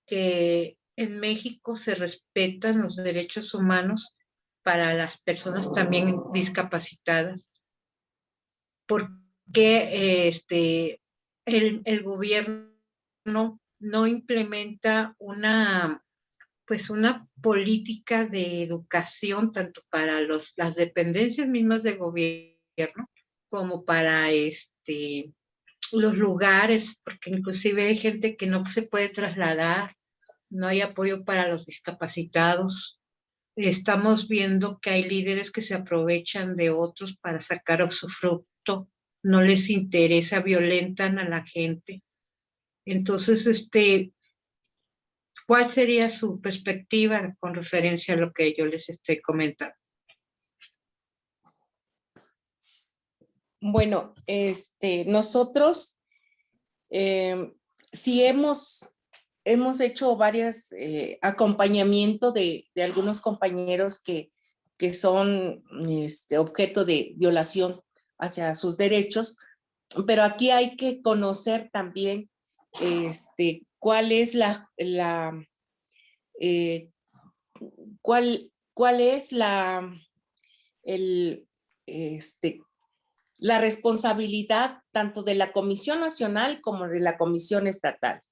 que en México se respetan los derechos humanos para las personas también discapacitadas? ¿Por qué el gobierno no implementa pues una política de educación tanto para las dependencias mismas del gobierno como para los lugares, porque inclusive hay gente que no se puede trasladar, no hay apoyo para los discapacitados? Estamos viendo que hay líderes que se aprovechan de otros para sacar su fruto, no les interesa, violentan a la gente. Entonces, ¿cuál sería su perspectiva con referencia a lo que yo les estoy comentando? Bueno, nosotros sí hemos hecho varios acompañamiento de algunos compañeros que son objeto de violación hacia sus derechos, pero aquí hay que conocer también cuál es eh, cuál es el, la responsabilidad tanto de la Comisión Nacional como de la Comisión Estatal.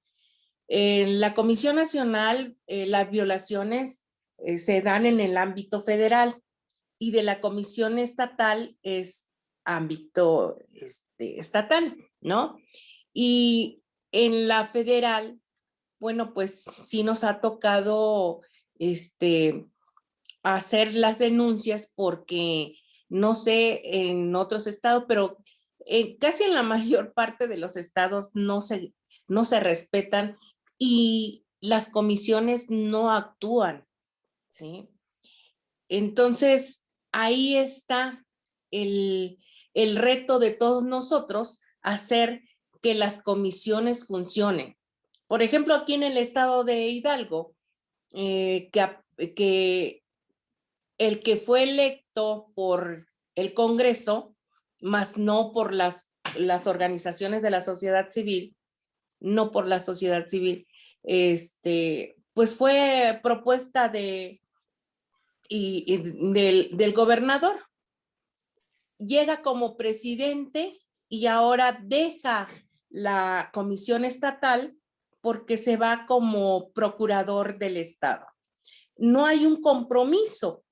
En la Comisión Nacional, las violaciones se dan en el ámbito federal y de la Comisión Estatal es ámbito estatal, ¿no? Y en la federal, bueno, pues sí nos ha tocado hacer las denuncias porque no sé en otros estados, pero casi en la mayor parte de los estados no se respetan y las comisiones no actúan, ¿sí? Entonces, ahí está el reto de todos nosotros, hacer que las comisiones funcionen. Por ejemplo, aquí en el estado de Hidalgo, que el que fue electo por el Congreso, más no por las organizaciones de la sociedad civil, no por la sociedad civil, pues fue propuesta del gobernador. Llega como presidente y ahora deja la comisión estatal porque se va como procurador del estado. No hay un compromiso,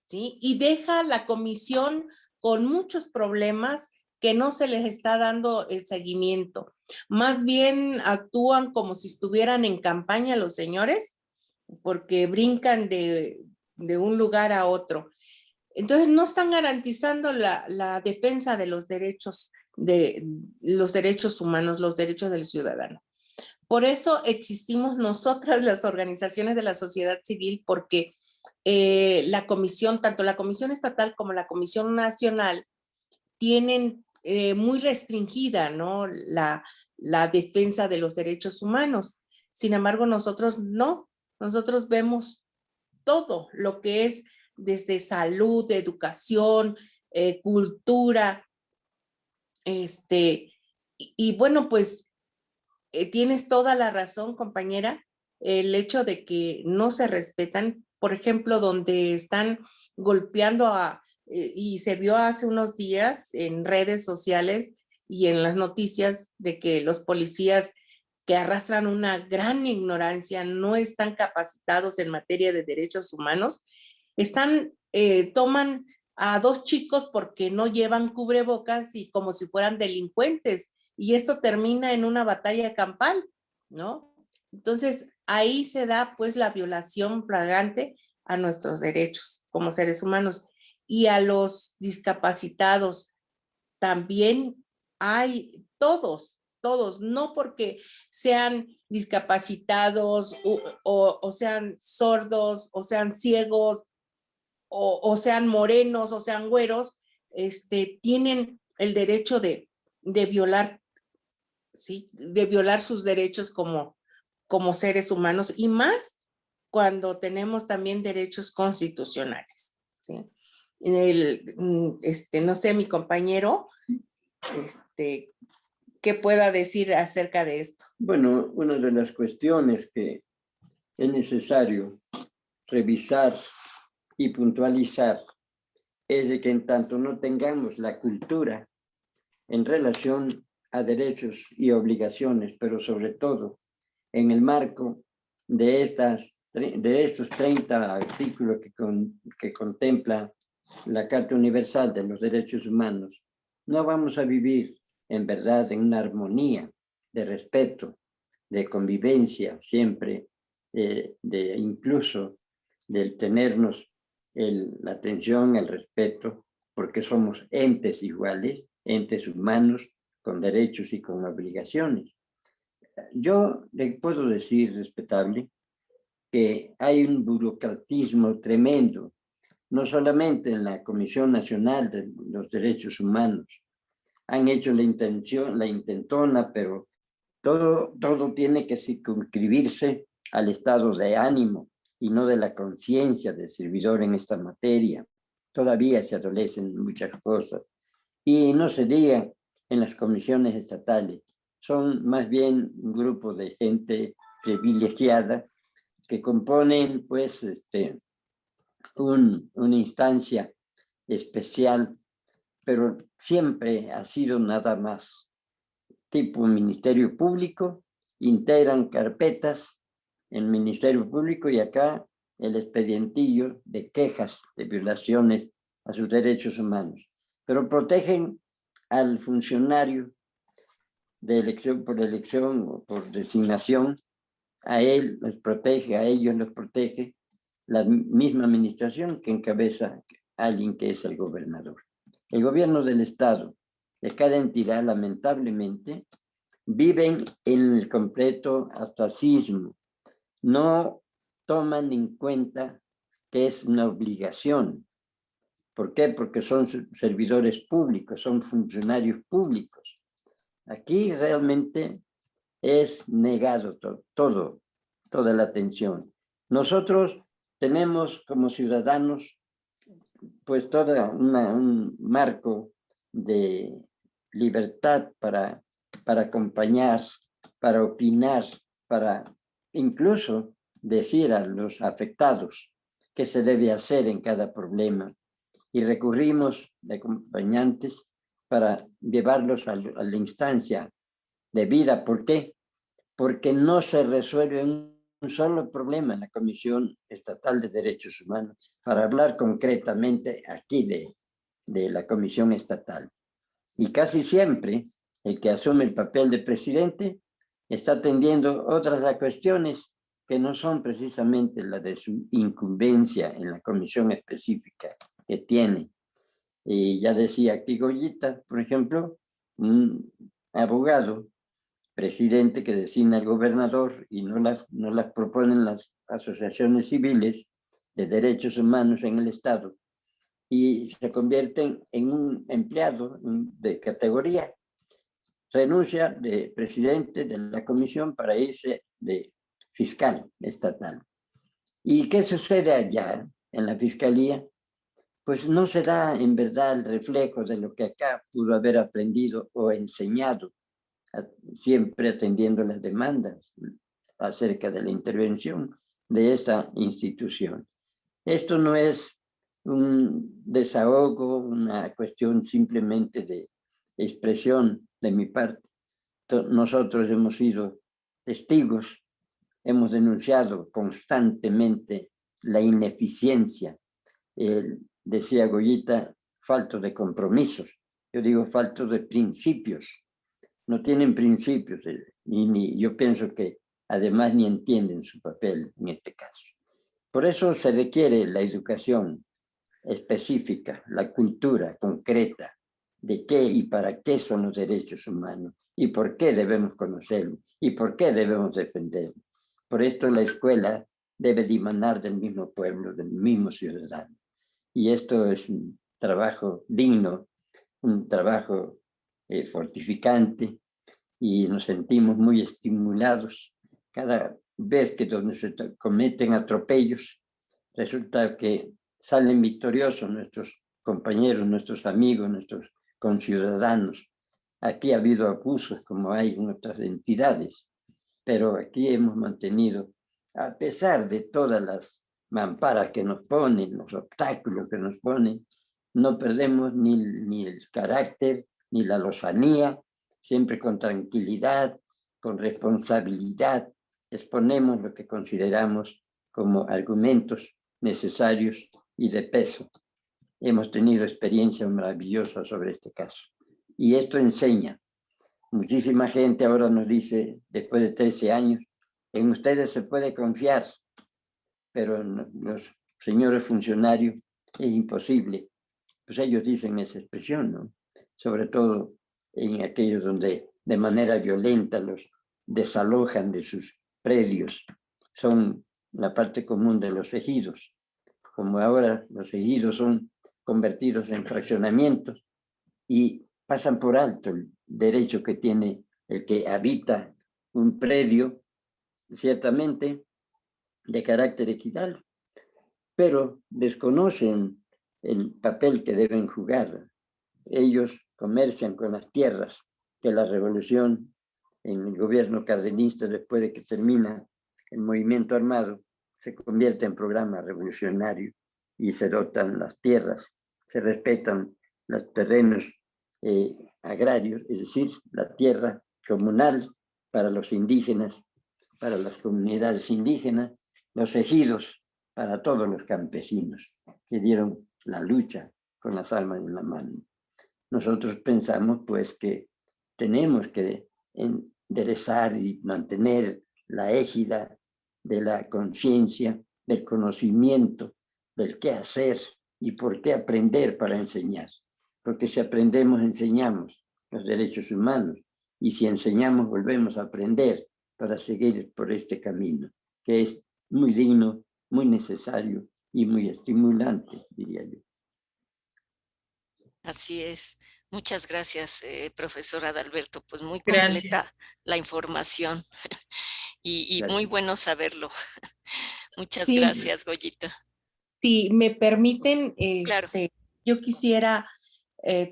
¿sí? Y deja la comisión con muchos problemas que no se les está dando el seguimiento. Más bien actúan como si estuvieran en campaña los señores, porque brincan de un lugar a otro. Entonces no están garantizando la defensa de los derechos humanos, los derechos del ciudadano. Por eso existimos nosotras, las organizaciones de la sociedad civil, porque la comisión, tanto la Comisión Estatal como la Comisión Nacional, tienen muy restringida, ¿no?, la defensa de los derechos humanos. Sin embargo, nosotros no, nosotros vemos todo lo que es desde salud, educación, cultura, y bueno, pues tienes toda la razón, compañera, el hecho de que no se respetan, por ejemplo, donde están golpeando y se vio hace unos días en redes sociales y en las noticias de que los policías que arrastran una gran ignorancia, no están capacitados en materia de derechos humanos, toman a 2 chicos porque no llevan cubrebocas y como si fueran delincuentes, y esto termina en una batalla campal, ¿no? Entonces, ahí se da pues la violación flagrante a nuestros derechos como seres humanos. Y a los discapacitados también hay todos, no porque sean discapacitados o sean sordos o sean ciegos o sean morenos o sean güeros, tienen el derecho de violar, ¿sí? De violar sus derechos como seres humanos, y más cuando tenemos también derechos constitucionales, ¿sí? No sé, mi compañero, ¿qué pueda decir acerca de esto? Bueno, una de las cuestiones que es necesario revisar y puntualizar es de que en tanto no tengamos la cultura en relación a derechos y obligaciones, pero sobre todo en el marco de estos 30 artículos que contempla la Carta Universal de los Derechos Humanos, no vamos a vivir en verdad en una armonía de respeto, de convivencia siempre, de incluso del tenernos la atención, el respeto, porque somos entes iguales, entes humanos con derechos y con obligaciones. Yo le puedo decir, respetable, que hay un burocratismo tremendo, no solamente en la Comisión Nacional de los Derechos Humanos. Han hecho la intentona, pero todo tiene que circunscribirse al estado de ánimo y no de la conciencia del servidor en esta materia. Todavía se adolecen muchas cosas. Y no se diga en las comisiones estatales, son más bien un grupo de gente privilegiada que componen pues una instancia especial, pero siempre ha sido nada más tipo Ministerio Público, integran carpetas en Ministerio Público y acá el expedientillo de quejas de violaciones a sus derechos humanos, pero protegen al funcionario de elección o por designación, a él los protege, a ellos los protege la misma administración que encabeza alguien que es el gobernador. El gobierno del Estado, de cada entidad, lamentablemente, viven en el completo ostracismo. No toman en cuenta que es una obligación. ¿Por qué? Porque son servidores públicos, son funcionarios públicos. Aquí realmente es negado toda la atención. Nosotros tenemos como ciudadanos pues todo un marco de libertad para acompañar, para opinar, para incluso decir a los afectados qué se debe hacer en cada problema. Y recurrimos de acompañantes para llevarlos a la instancia de vida. ¿Por qué? Porque no se resuelve un solo problema en la Comisión Estatal de Derechos Humanos, para hablar concretamente aquí de la Comisión Estatal. Y casi siempre el que asume el papel de presidente está atendiendo otras cuestiones que no son precisamente la de su incumbencia en la comisión específica que tiene. Y ya decía aquí Goyita, por ejemplo, un abogado presidente que designa el gobernador y no las proponen las asociaciones civiles de derechos humanos en el Estado, y se convierten en un empleado de categoría. Renuncia de presidente de la comisión para irse de fiscal estatal. ¿Y qué sucede allá en la fiscalía? Pues no se da en verdad el reflejo de lo que acá pudo haber aprendido o enseñado, siempre atendiendo las demandas acerca de la intervención de esa institución. Esto no es un desahogo, una cuestión simplemente de expresión de mi parte. Nosotros hemos sido testigos, hemos denunciado constantemente la ineficiencia. Decía Goyita, falto de compromisos. Yo digo falto de principios. No tienen principios y yo pienso que además ni entienden su papel en este caso. Por eso se requiere la educación específica, la cultura concreta de qué y para qué son los derechos humanos y por qué debemos conocerlos y por qué debemos defenderlos. Por esto la escuela debe dimanar del mismo pueblo, del mismo ciudadano. Y esto es un trabajo digno, un trabajo fortificante, y nos sentimos muy estimulados cada vez que donde se cometen atropellos, resulta que salen victoriosos nuestros compañeros, nuestros amigos, nuestros conciudadanos. Aquí ha habido abusos como hay en otras entidades, pero aquí hemos mantenido, a pesar de todas las mamparas que nos ponen, los obstáculos que nos ponen, no perdemos ni el carácter, ni la lozanía, siempre con tranquilidad, con responsabilidad, exponemos lo que consideramos como argumentos necesarios y de peso. Hemos tenido experiencias maravillosas sobre este caso. Y esto enseña. Muchísima gente ahora nos dice, después de 13 años, en ustedes se puede confiar, pero en los señores funcionarios es imposible. Pues ellos dicen esa expresión, ¿no? Sobre todo en aquellos donde de manera violenta los desalojan de sus predios. Son la parte común de los ejidos. Como ahora los ejidos son convertidos en fraccionamientos y pasan por alto el derecho que tiene el que habita un predio, ciertamente de carácter equitable, pero desconocen el papel que deben jugar. Ellos comercian con las tierras que la revolución en el gobierno cardenista, después de que termina el movimiento armado, se convierte en programa revolucionario y se dotan las tierras, se respetan los terrenos agrarios, es decir, la tierra comunal para los indígenas, para las comunidades indígenas, los ejidos para todos los campesinos que dieron la lucha con las armas en la mano. Nosotros pensamos pues que tenemos que enderezar y mantener la égida de la conciencia, del conocimiento, del qué hacer y por qué aprender para enseñar. Porque si aprendemos, enseñamos los derechos humanos, y si enseñamos, volvemos a aprender para seguir por este camino, que es muy digno, muy necesario y muy estimulante, diría yo. Así es. Muchas gracias, profesora Adalberto. Pues muy Gracias. completa la información y muy Gracias. bueno saberlo. Muchas Sí, gracias, Goyita. si me permiten, Claro, yo quisiera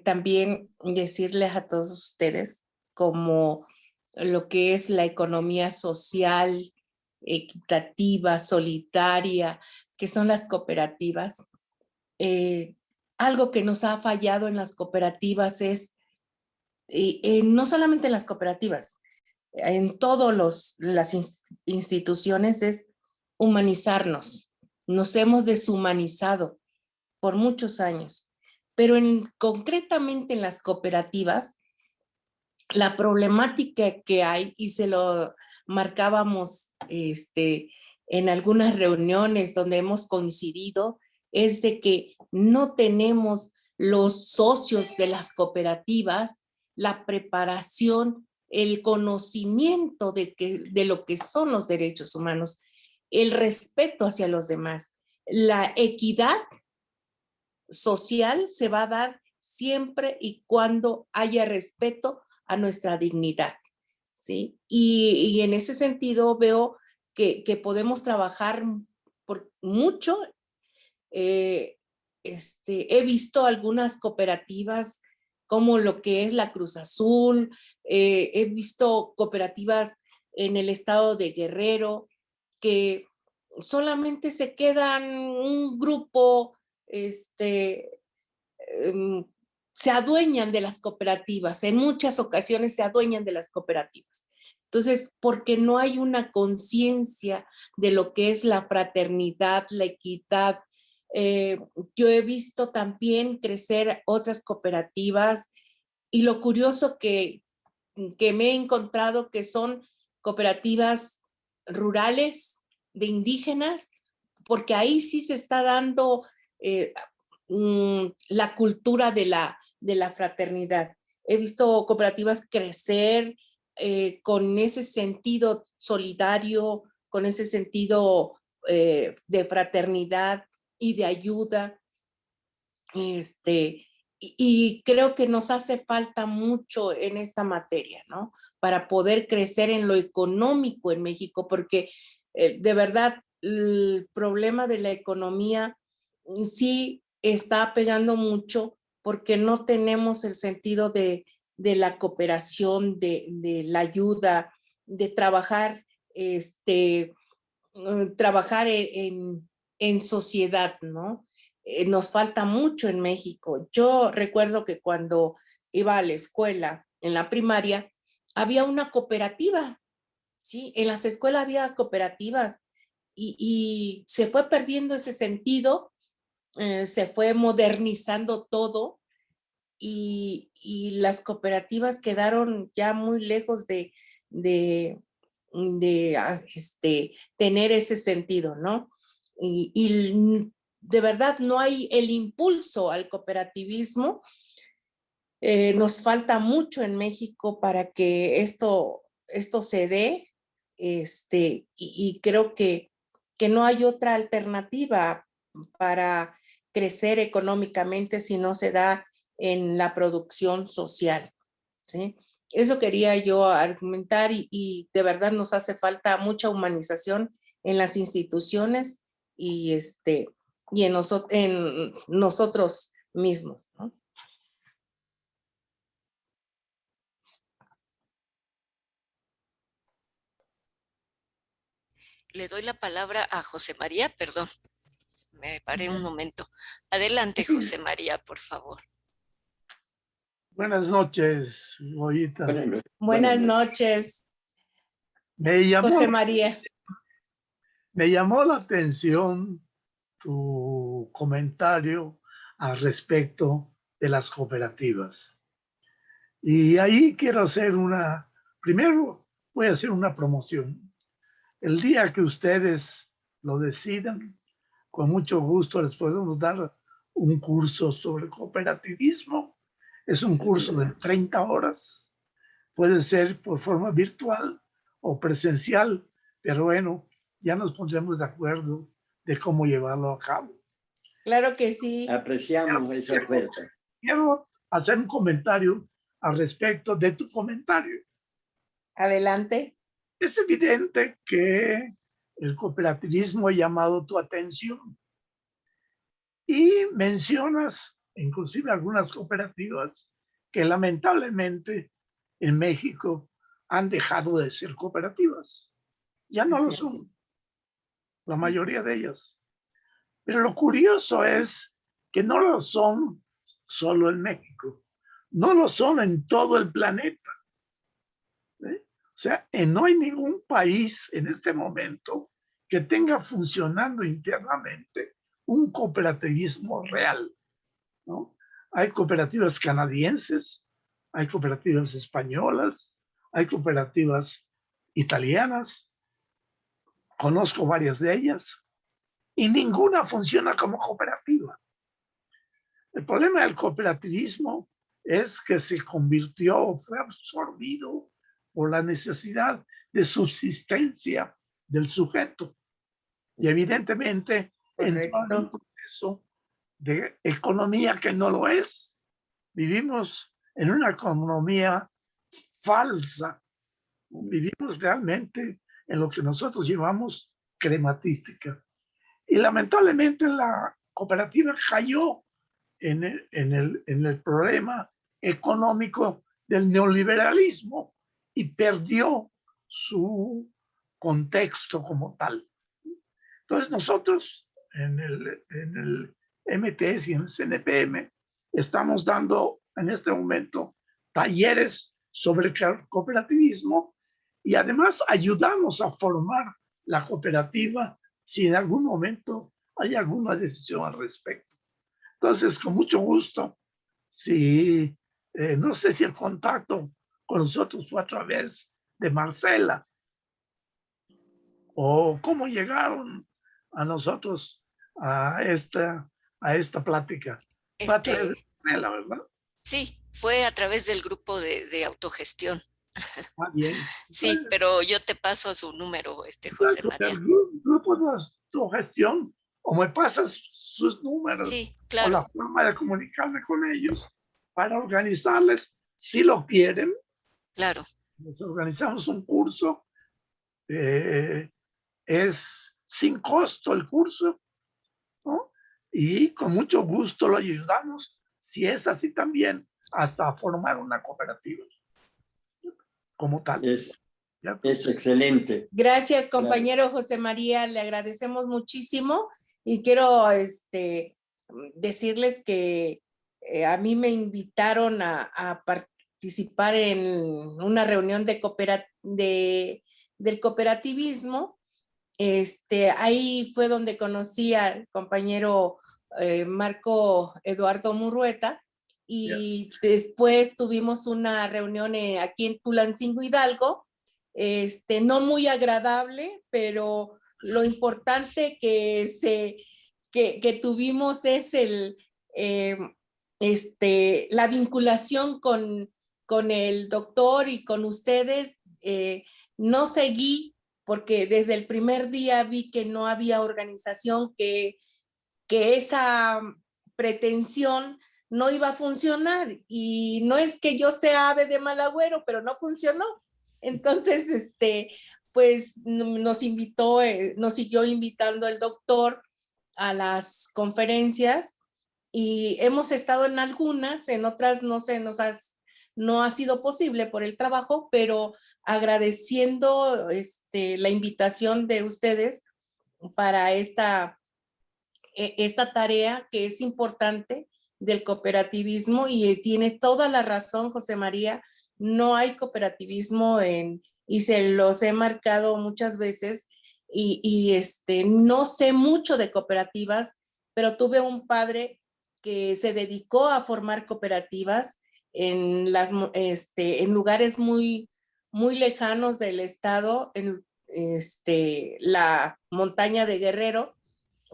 también decirles a todos ustedes como lo que es la economía social, equitativa, solidaria, que son las cooperativas. Algo que nos ha fallado en las cooperativas es, no solamente en las cooperativas, en todas las instituciones, es humanizarnos. Nos hemos deshumanizado por muchos años, pero concretamente en las cooperativas, la problemática que hay, y se lo marcábamos en algunas reuniones donde hemos coincidido, es de que no tenemos los socios de las cooperativas la preparación, el conocimiento de lo que son los derechos humanos, el respeto hacia los demás. La equidad social se va a dar siempre y cuando haya respeto a nuestra dignidad, ¿sí? Y en ese sentido veo que podemos trabajar por mucho. He visto algunas cooperativas como lo que es la Cruz Azul, he visto cooperativas en el estado de Guerrero que solamente se quedan un grupo se adueñan de las cooperativas, en muchas ocasiones se adueñan de las cooperativas. Entonces, porque no hay una conciencia de lo que es la fraternidad, la equidad. Yo he visto también crecer otras cooperativas y lo curioso que me he encontrado que son cooperativas rurales, de indígenas, porque ahí sí se está dando la cultura de la fraternidad. He visto cooperativas crecer con ese sentido solidario, con ese sentido de fraternidad y de ayuda. Y creo que nos hace falta mucho en esta materia, ¿no? Para poder crecer en lo económico en México, porque de verdad el problema de la economía sí está pegando mucho porque no tenemos el sentido de la cooperación, de la ayuda, de trabajar, trabajar en sociedad, ¿no? Nos falta mucho en México. Yo recuerdo que cuando iba a la escuela, en la primaria, había una cooperativa, ¿sí? En las escuelas había cooperativas y se fue perdiendo ese sentido, se fue modernizando todo y las cooperativas quedaron ya muy lejos de tener ese sentido, ¿no? Y de verdad no hay el impulso al cooperativismo. Nos falta mucho en México para que esto se dé, y creo que no hay otra alternativa para crecer económicamente si no se da en la producción social, ¿sí? Eso quería yo argumentar y de verdad nos hace falta mucha humanización en las instituciones y en nosotros mismos, ¿no? Le doy la palabra a José María, perdón, me paré un momento. Adelante, José María, por favor. Buenas noches, Goyita. Buenas noches, Me José María. llamó la atención tu comentario al respecto de las cooperativas. Y ahí quiero hacer primero voy a hacer una promoción. El día que ustedes lo decidan, con mucho gusto les podemos dar un curso sobre cooperativismo. Es un curso de 30 horas. Puede ser por forma virtual o presencial, pero bueno, ya nos pondremos de acuerdo de cómo llevarlo a cabo. Claro que sí. Apreciamos esa oferta. Quiero hacer un comentario al respecto de tu comentario. Adelante. Es evidente que el cooperativismo ha llamado tu atención y mencionas inclusive algunas cooperativas que lamentablemente en México han dejado de ser cooperativas. Ya no lo son, la mayoría de ellas. Pero lo curioso es que no lo son solo en México, no lo son en todo el planeta. O sea, no hay ningún país en este momento que tenga funcionando internamente un cooperativismo real, ¿no? Hay cooperativas canadienses, hay cooperativas españolas, hay cooperativas italianas, conozco varias de ellas, y ninguna funciona como cooperativa. El problema del cooperativismo es que se convirtió, fue absorbido por la necesidad de subsistencia del sujeto. Y evidentemente entró en un proceso de economía que no lo es. Vivimos en una economía falsa. Vivimos realmente en lo que nosotros llamamos crematística. Y lamentablemente la cooperativa cayó en el problema económico del neoliberalismo y perdió su contexto como tal. Entonces nosotros en MTS y en el CNPM estamos dando en este momento talleres sobre cooperativismo y además ayudamos a formar la cooperativa si en algún momento hay alguna decisión al respecto. Entonces, con mucho gusto, si no sé si el contacto con nosotros fue a través de Marcela o cómo llegaron a nosotros a esta plática. Fue a través de Marcela, ¿verdad? Sí, fue a través del grupo de autogestión. Ah, bien. Sí, pero yo te paso su número, José María. El grupo de autogestión, o me pasas sus números Sí, o claro, la forma de comunicarme con ellos para organizarles, si lo quieren, claro. les organizamos un curso, es sin costo el curso, ¿no? Y con mucho gusto lo ayudamos, si es así también, hasta formar una cooperativa como tal. Es excelente. Gracias, compañero José María, le agradecemos muchísimo y quiero decirles que a mí me invitaron a participar en una reunión del cooperativismo. Ahí fue donde conocí al compañero Marco Eduardo Murrueta y después tuvimos una reunión aquí en Tulancingo, Hidalgo, no muy agradable, pero lo importante que tuvimos es la vinculación con el doctor y con ustedes. No seguí porque desde el primer día vi que no había organización, que esa pretensión no iba a funcionar. Y no es que yo sea ave de mal agüero, pero no funcionó. Entonces, pues nos invitó, nos siguió invitando el doctor a las conferencias y hemos estado en algunas, en otras no sé, no ha sido posible por el trabajo, pero agradeciendo la invitación de ustedes para esta tarea que es importante del cooperativismo y tiene toda la razón, José María, no hay cooperativismo y se los he marcado muchas veces y no sé mucho de cooperativas, pero tuve un padre que se dedicó a formar cooperativas en lugares muy, muy lejanos del estado, en la montaña de Guerrero,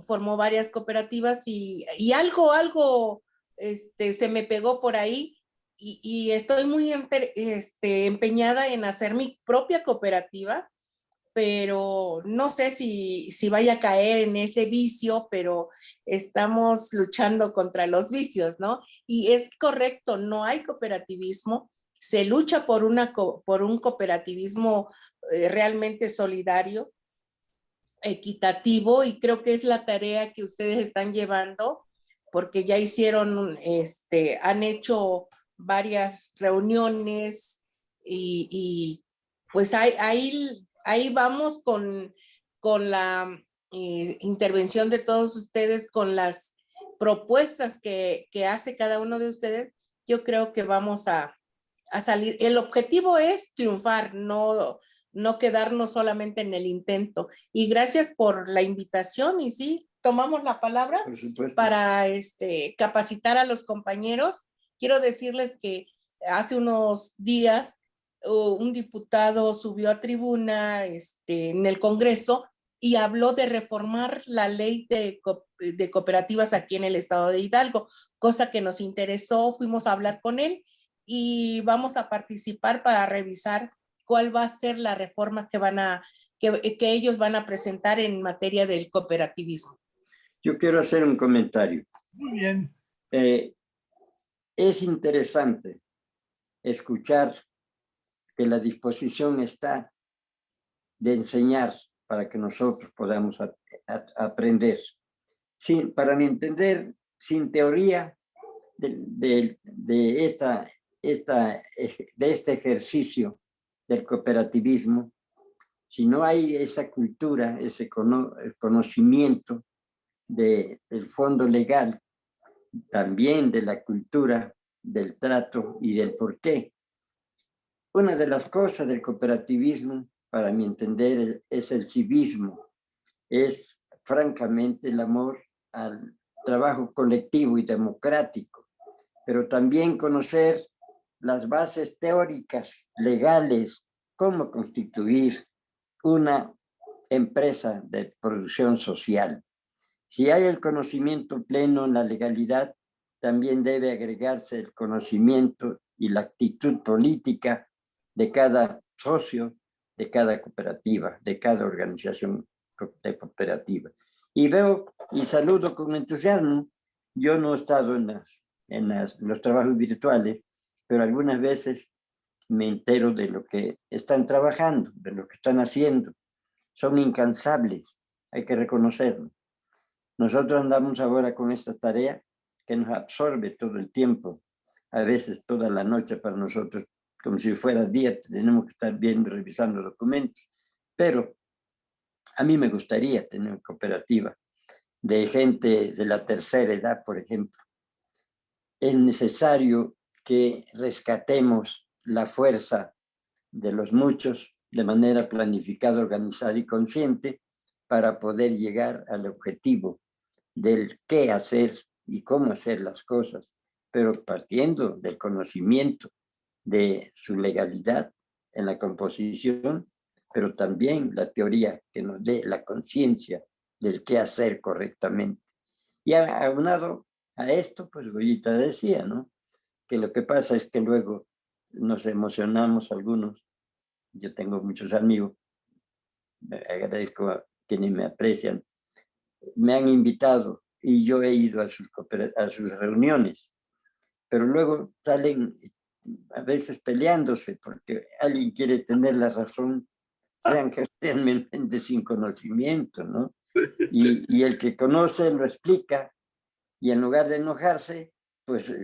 formó varias cooperativas y algo se me pegó por ahí y estoy muy empeñada en hacer mi propia cooperativa, pero no sé si vaya a caer en ese vicio, pero estamos luchando contra los vicios, ¿no? Y es correcto, no hay cooperativismo, se lucha por un cooperativismo realmente solidario, equitativo, y creo que es la tarea que ustedes están llevando porque ya hicieron, han hecho varias reuniones y pues ahí vamos con la intervención de todos ustedes, con las propuestas que hace cada uno de ustedes. Yo creo que vamos a salir. El objetivo es triunfar, no quedarnos solamente en el intento. Y gracias por la invitación y sí, tomamos la palabra para capacitar a los compañeros. Quiero decirles que hace unos días un diputado subió a tribuna en el Congreso y habló de reformar la ley de cooperativas aquí en el estado de Hidalgo, cosa que nos interesó, fuimos a hablar con él y vamos a participar para revisar cuál va a ser la reforma que ellos van a presentar en materia del cooperativismo. Yo quiero hacer un comentario. Muy bien. Es interesante escuchar que la disposición está de enseñar para que nosotros podamos aprender. Para mi entender, sin teoría de este ejercicio del cooperativismo, si no hay esa cultura, ese conocimiento del fondo legal también de la cultura, del trato y del porqué. Una de las cosas del cooperativismo, para mi entender, es el civismo. Es francamente el amor al trabajo colectivo y democrático, pero también conocer las bases teóricas, legales, cómo constituir una empresa de producción social. Si hay el conocimiento pleno en la legalidad, también debe agregarse el conocimiento y la actitud política de cada socio, de cada cooperativa, de cada organización de cooperativa. Y veo y saludo con entusiasmo. Yo no he estado en los trabajos virtuales, pero algunas veces me entero de lo que están trabajando, de lo que están haciendo. Son incansables, hay que reconocerlo. Nosotros andamos ahora con esta tarea que nos absorbe todo el tiempo, a veces toda la noche para nosotros, como si fuera día, tenemos que estar viendo, revisando documentos. Pero a mí me gustaría tener una cooperativa de gente de la tercera edad, por ejemplo. Es necesario que rescatemos la fuerza de los muchos de manera planificada, organizada y consciente para poder llegar al objetivo del qué hacer y cómo hacer las cosas, pero partiendo del conocimiento de su legalidad en la composición, pero también la teoría que nos dé la conciencia del qué hacer correctamente. Y aunado a esto, pues Goyita decía, ¿no? Que lo que pasa es que luego nos emocionamos algunos. Yo tengo muchos amigos, me agradezco a quienes me aprecian, me han invitado y yo he ido a sus reuniones, pero luego salen a veces peleándose porque alguien quiere tener la razón realmente sin conocimiento, ¿no? Y el que conoce lo explica y en lugar de enojarse, pues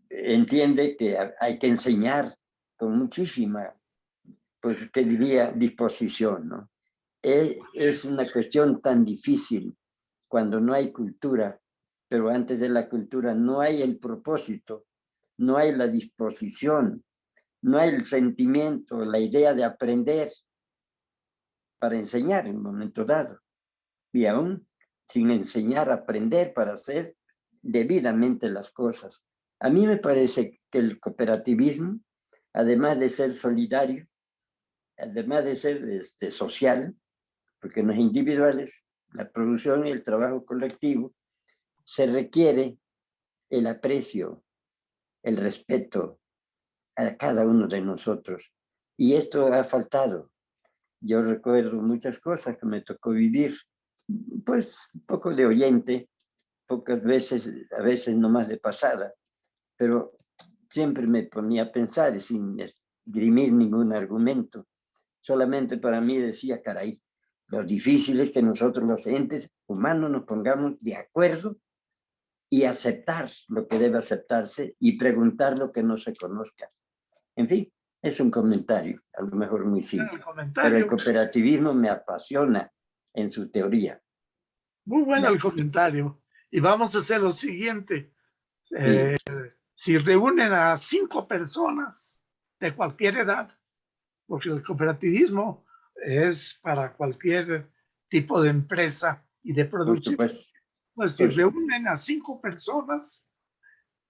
entiende que hay que enseñar con muchísima, pues, ¿qué diría? Disposición, ¿no? Es una cuestión tan difícil cuando no hay cultura, pero antes de la cultura no hay el propósito, no hay la disposición, no hay el sentimiento, la idea de aprender para enseñar en un momento dado. Y aún sin enseñar, aprender para hacer debidamente las cosas. A mí me parece que el cooperativismo, además de ser solidario, además de ser social, porque en los individuales, la producción y el trabajo colectivo, se requiere el aprecio, el respeto a cada uno de nosotros. Y esto ha faltado. Yo recuerdo muchas cosas que me tocó vivir, pues un poco de oyente, pocas veces, a veces nomás de pasada, pero siempre me ponía a pensar y sin esgrimir ningún argumento. Solamente para mí decía, caray, lo difícil es que nosotros los entes humanos nos pongamos de acuerdo y aceptar lo que debe aceptarse y preguntar lo que no se conozca. En fin, es un comentario, a lo mejor muy simple, pero el cooperativismo me apasiona en su teoría. Muy bueno el comentario. Y vamos a hacer lo siguiente. Si reúnen a 5 personas de cualquier edad, porque el cooperativismo es para cualquier tipo de empresa y de producción. Pues si reúnen a 5 personas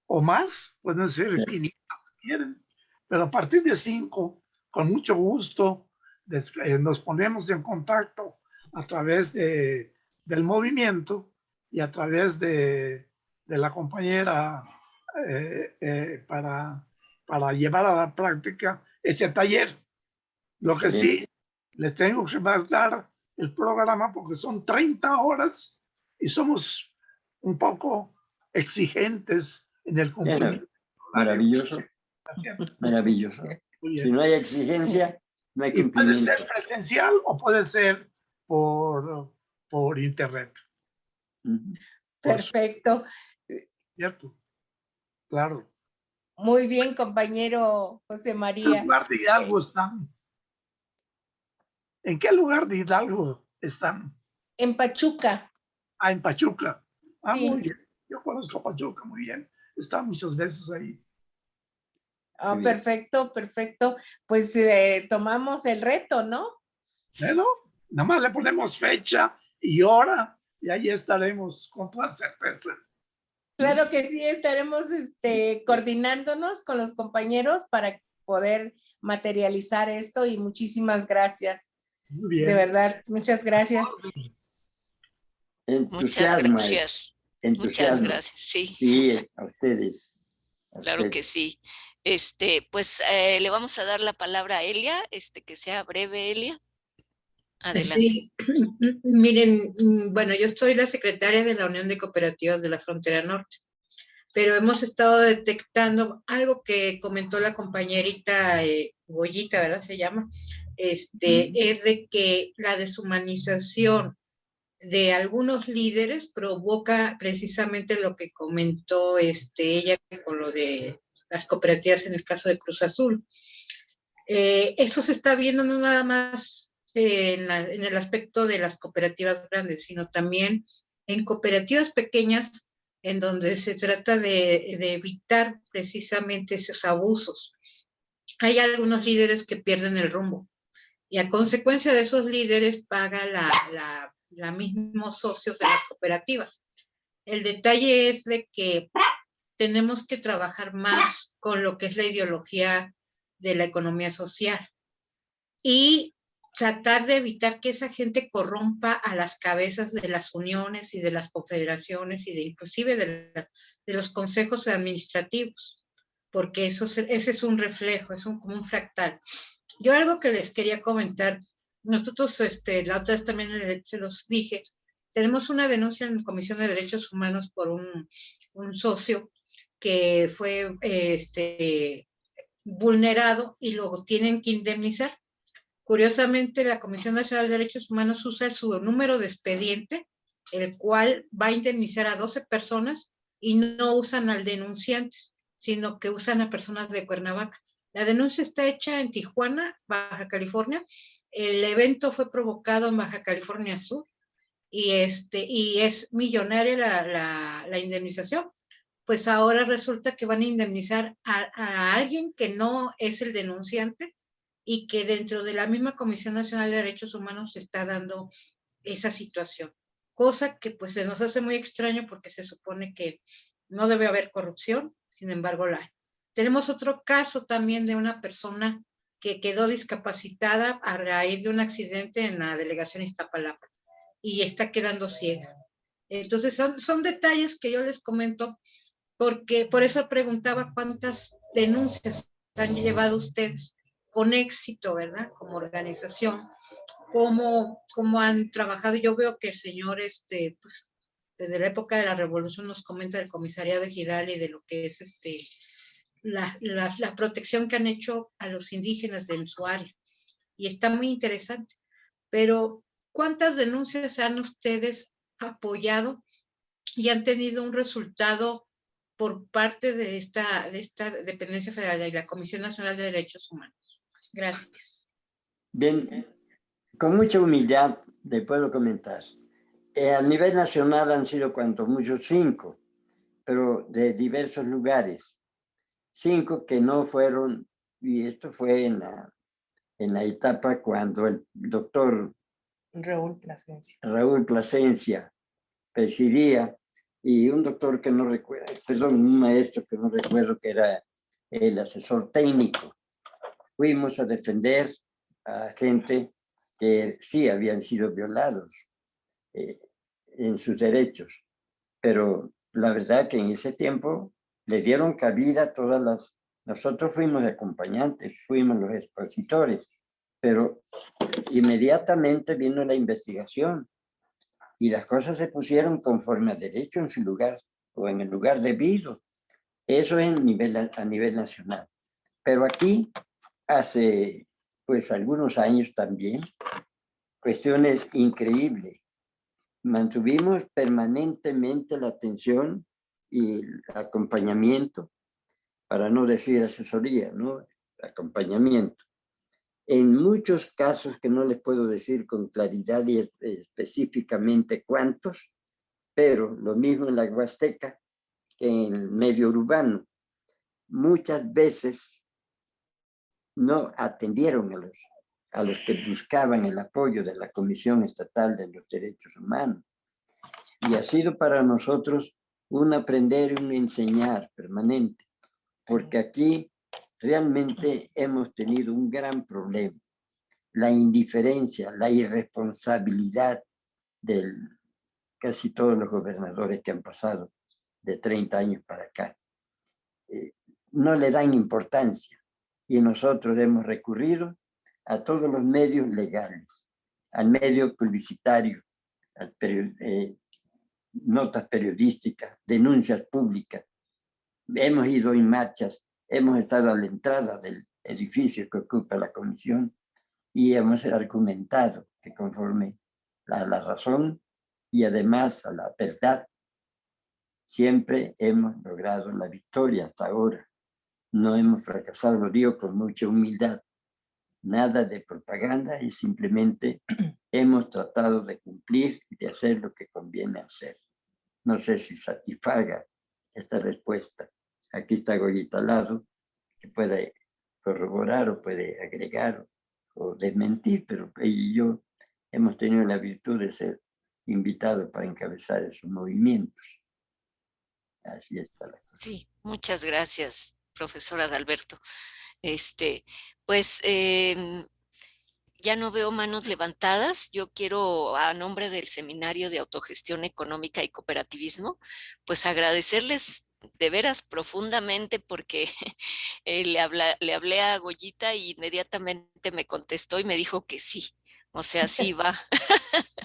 o más, pueden ser 500 si quieren, pero a partir de 5, con mucho gusto, nos ponemos en contacto a través del movimiento y a través de la compañera para llevar a la práctica ese taller. Lo que sí, les tengo que dar el programa porque son 30 horas y somos un poco exigentes en el cumplimiento. Maravilloso. Maravilloso. Si no hay exigencia, no hay cumplimiento. Y puede ser presencial o puede ser por internet. Perfecto. Cierto. Claro. Muy bien, compañero José María. ¿En qué lugar de Hidalgo están? ¿En qué lugar de Hidalgo están? En Pachuca. Ah, en Pachuca. Ah, Sí. muy bien. Yo conozco a Pachuca muy bien, está muchas veces ahí. Ah, Muy bien. perfecto, perfecto. Pues tomamos el reto, ¿no? Bueno, nada más le ponemos fecha y hora y ahí estaremos con toda certeza. Claro que sí, estaremos coordinándonos con los compañeros para poder materializar esto y muchísimas gracias. Muy bien. De verdad, muchas gracias. Muchas Entusiasmo, gracias. Muchas entusiasmo. gracias. Sí, Sí, a ustedes. a claro ustedes. que sí. Pues le vamos a dar la palabra a Elia, que sea breve, Elia. Adelante. Sí, miren, bueno, yo soy la secretaria de la Unión de Cooperativas de la Frontera Norte, pero hemos estado detectando algo que comentó la compañerita Goyita, ¿verdad? Se llama, es de que la deshumanización de algunos líderes provoca precisamente lo que comentó ella con lo de las cooperativas en el caso de Cruz Azul. Eso se está viendo no nada más en el aspecto de las cooperativas grandes, sino también en cooperativas pequeñas, en donde se trata de evitar precisamente esos abusos. Hay algunos líderes que pierden el rumbo y a consecuencia de esos líderes paga la mismos socios de las cooperativas. El detalle es de que tenemos que trabajar más con lo que es la ideología de la economía social y tratar de evitar que esa gente corrompa a las cabezas de las uniones y de las confederaciones y de inclusive de los consejos administrativos, porque ese es un reflejo, es como un fractal. Yo algo que les quería comentar, nosotros la otra vez también se los dije, tenemos una denuncia en la Comisión de Derechos Humanos por un socio que fue vulnerado y luego tienen que indemnizar. Curiosamente, la Comisión Nacional de Derechos Humanos usa su número de expediente, el cual va a indemnizar a 12 personas y no usan al denunciante, sino que usan a personas de Cuernavaca. La denuncia está hecha en Tijuana, Baja California. El evento fue provocado en Baja California Sur y es millonaria la indemnización. Pues ahora resulta que van a indemnizar a alguien que no es el denunciante y que dentro de la misma Comisión Nacional de Derechos Humanos se está dando esa situación. Cosa que pues se nos hace muy extraño porque se supone que no debe haber corrupción, sin embargo la hay. Tenemos otro caso también de una persona que quedó discapacitada a raíz de un accidente en la delegación Iztapalapa y está quedando ciega. Entonces son detalles que yo les comento porque por eso preguntaba cuántas denuncias han llevado ustedes con éxito, ¿verdad? Como organización, cómo han trabajado. Yo veo que el señor, pues, desde la época de la Revolución nos comenta del comisariado ejidal y de lo que es la protección que han hecho a los indígenas de su área. Y está muy interesante. Pero, ¿cuántas denuncias han ustedes apoyado y han tenido un resultado por parte de esta dependencia federal y la Comisión Nacional de Derechos Humanos? Gracias. Bien, con mucha humildad le puedo comentar. A nivel nacional han sido cuanto muchos 5, pero de diversos lugares. 5 que no fueron, y esto fue en la etapa cuando el doctor Raúl Plasencia presidía, y un doctor que no recuerdo, perdón, un maestro que no recuerdo, que era el asesor técnico. Fuimos a defender a gente que sí habían sido violados en sus derechos, pero la verdad que en ese tiempo le dieron cabida a todas las... Nosotros fuimos acompañantes, fuimos los expositores, pero inmediatamente vino la investigación y las cosas se pusieron conforme a derecho en su lugar o en el lugar debido. Eso es a nivel nacional. Pero aquí, hace pues algunos años también, cuestiones increíbles. Mantuvimos permanentemente la atención y el acompañamiento, para no decir asesoría, ¿no? Acompañamiento. En muchos casos que no les puedo decir con claridad y específicamente cuántos, pero lo mismo en la Huasteca, que en el medio urbano. Muchas veces no atendieron a los que buscaban el apoyo de la Comisión Estatal de los Derechos Humanos. Y ha sido para nosotros un aprender y un enseñar permanente, porque aquí realmente hemos tenido un gran problema. La indiferencia, la irresponsabilidad de casi todos los gobernadores que han pasado de 30 años para acá. No le dan importancia y nosotros hemos recurrido a todos los medios legales, al medio publicitario, notas periodísticas, denuncias públicas. Hemos ido en marchas, hemos estado a la entrada del edificio que ocupa la comisión y hemos argumentado que conforme a la razón y además a la verdad, siempre hemos logrado la victoria hasta ahora. No hemos fracasado, lo digo con mucha humildad. Nada de propaganda y simplemente hemos tratado de cumplir y de hacer lo que conviene hacer. No sé si satisfaga esta respuesta. Aquí está Goyita al lado, que puede corroborar o puede agregar o desmentir, pero ella y yo hemos tenido la virtud de ser invitados para encabezar esos movimientos. Así está la cosa. Sí, muchas gracias, profesora Adalberto. Pues ya no veo manos levantadas. Yo quiero, a nombre del Seminario de Autogestión Económica y Cooperativismo, pues agradecerles de veras profundamente porque le hablé a Goyita y inmediatamente me contestó y me dijo que sí. O sea, sí va.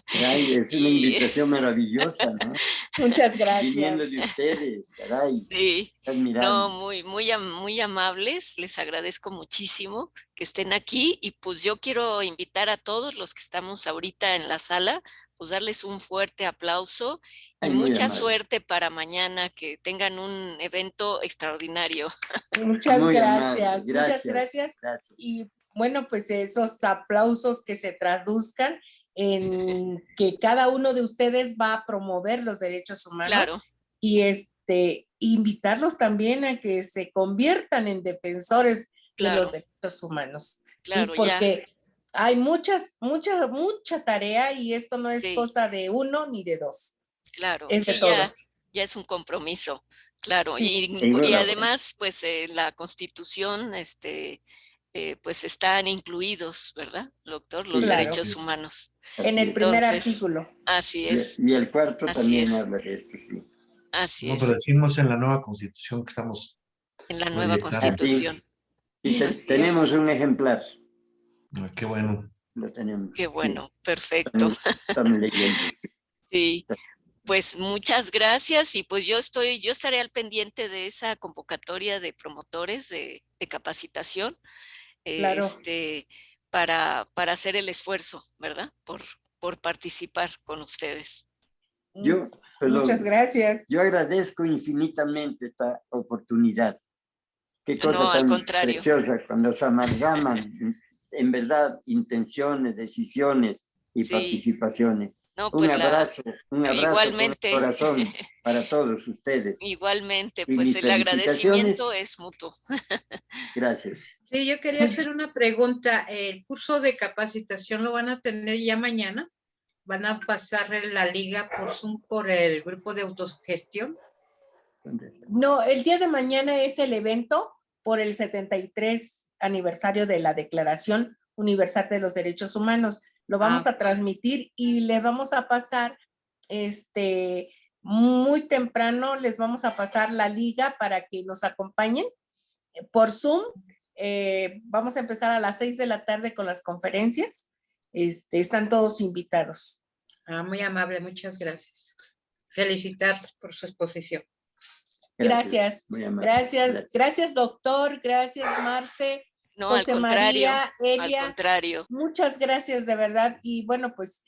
Caray, es una invitación maravillosa, ¿no? Muchas Viniendo gracias. de ustedes, caray. Sí, no, Admirable. muy amables, les agradezco muchísimo que estén aquí y pues yo quiero invitar a todos los que estamos ahorita en la sala, pues darles un fuerte aplauso y Ay, muy mucha amable. suerte para mañana, que tengan un evento extraordinario. Muchas Muy amable. gracias. Muchas gracias. Gracias. Y bueno, pues esos aplausos que se traduzcan en que cada uno de ustedes va a promover los derechos humanos Claro, y invitarlos también a que se conviertan en defensores de los claro, derechos humanos. claro, Sí, ya, porque hay mucha tarea y esto no es sí, cosa de uno ni de dos, claro, es de sí, ya, todos. ya es un compromiso, claro, Sí. y Enhorabuena. además, pues la Constitución, pues están incluidos, ¿verdad, doctor? Los Sí, Claro. derechos humanos. En así el es. primer Entonces, artículo. así es, Y el cuarto así también es, habla de esto, sí. así No, pero es, decimos en la nueva constitución que estamos en la nueva proyectando. Constitución. Y Así es. tenemos un ejemplar. Ah, qué bueno. Lo tenemos. Qué Sí, bueno, perfecto. estamos leyendo. Sí, pues muchas gracias y pues yo estaré al pendiente de esa convocatoria de promotores de capacitación, Claro. para hacer el esfuerzo, ¿verdad? Por participar con ustedes. Yo, perdón, Muchas gracias. yo agradezco infinitamente esta oportunidad. Qué cosa No, al tan contrario. preciosa cuando se amalgaman en verdad intenciones, decisiones y Sí, participaciones. no, Un pues abrazo con el igualmente, corazón para todos ustedes. igualmente, Y pues mis el felicitaciones. agradecimiento es mutuo. Gracias. Sí, yo quería hacer una pregunta. ¿El curso de capacitación lo van a tener ya mañana? ¿Van a pasar la liga por Zoom por el grupo de autogestión? No, el día de mañana es el evento por el 73 aniversario de la Declaración Universal de los Derechos Humanos. Lo vamos a transmitir y les vamos a pasar, muy temprano, les vamos a pasar la liga para que nos acompañen por Zoom. Vamos a empezar a las 6 de la tarde con las conferencias. Están todos invitados. Muy amable, muchas gracias. Felicitarlos por su exposición. Gracias. Muy amable. Gracias, doctor. Gracias, Marce. No, José al contrario, María, Elia. al contrario. Muchas gracias, de verdad. Y bueno, pues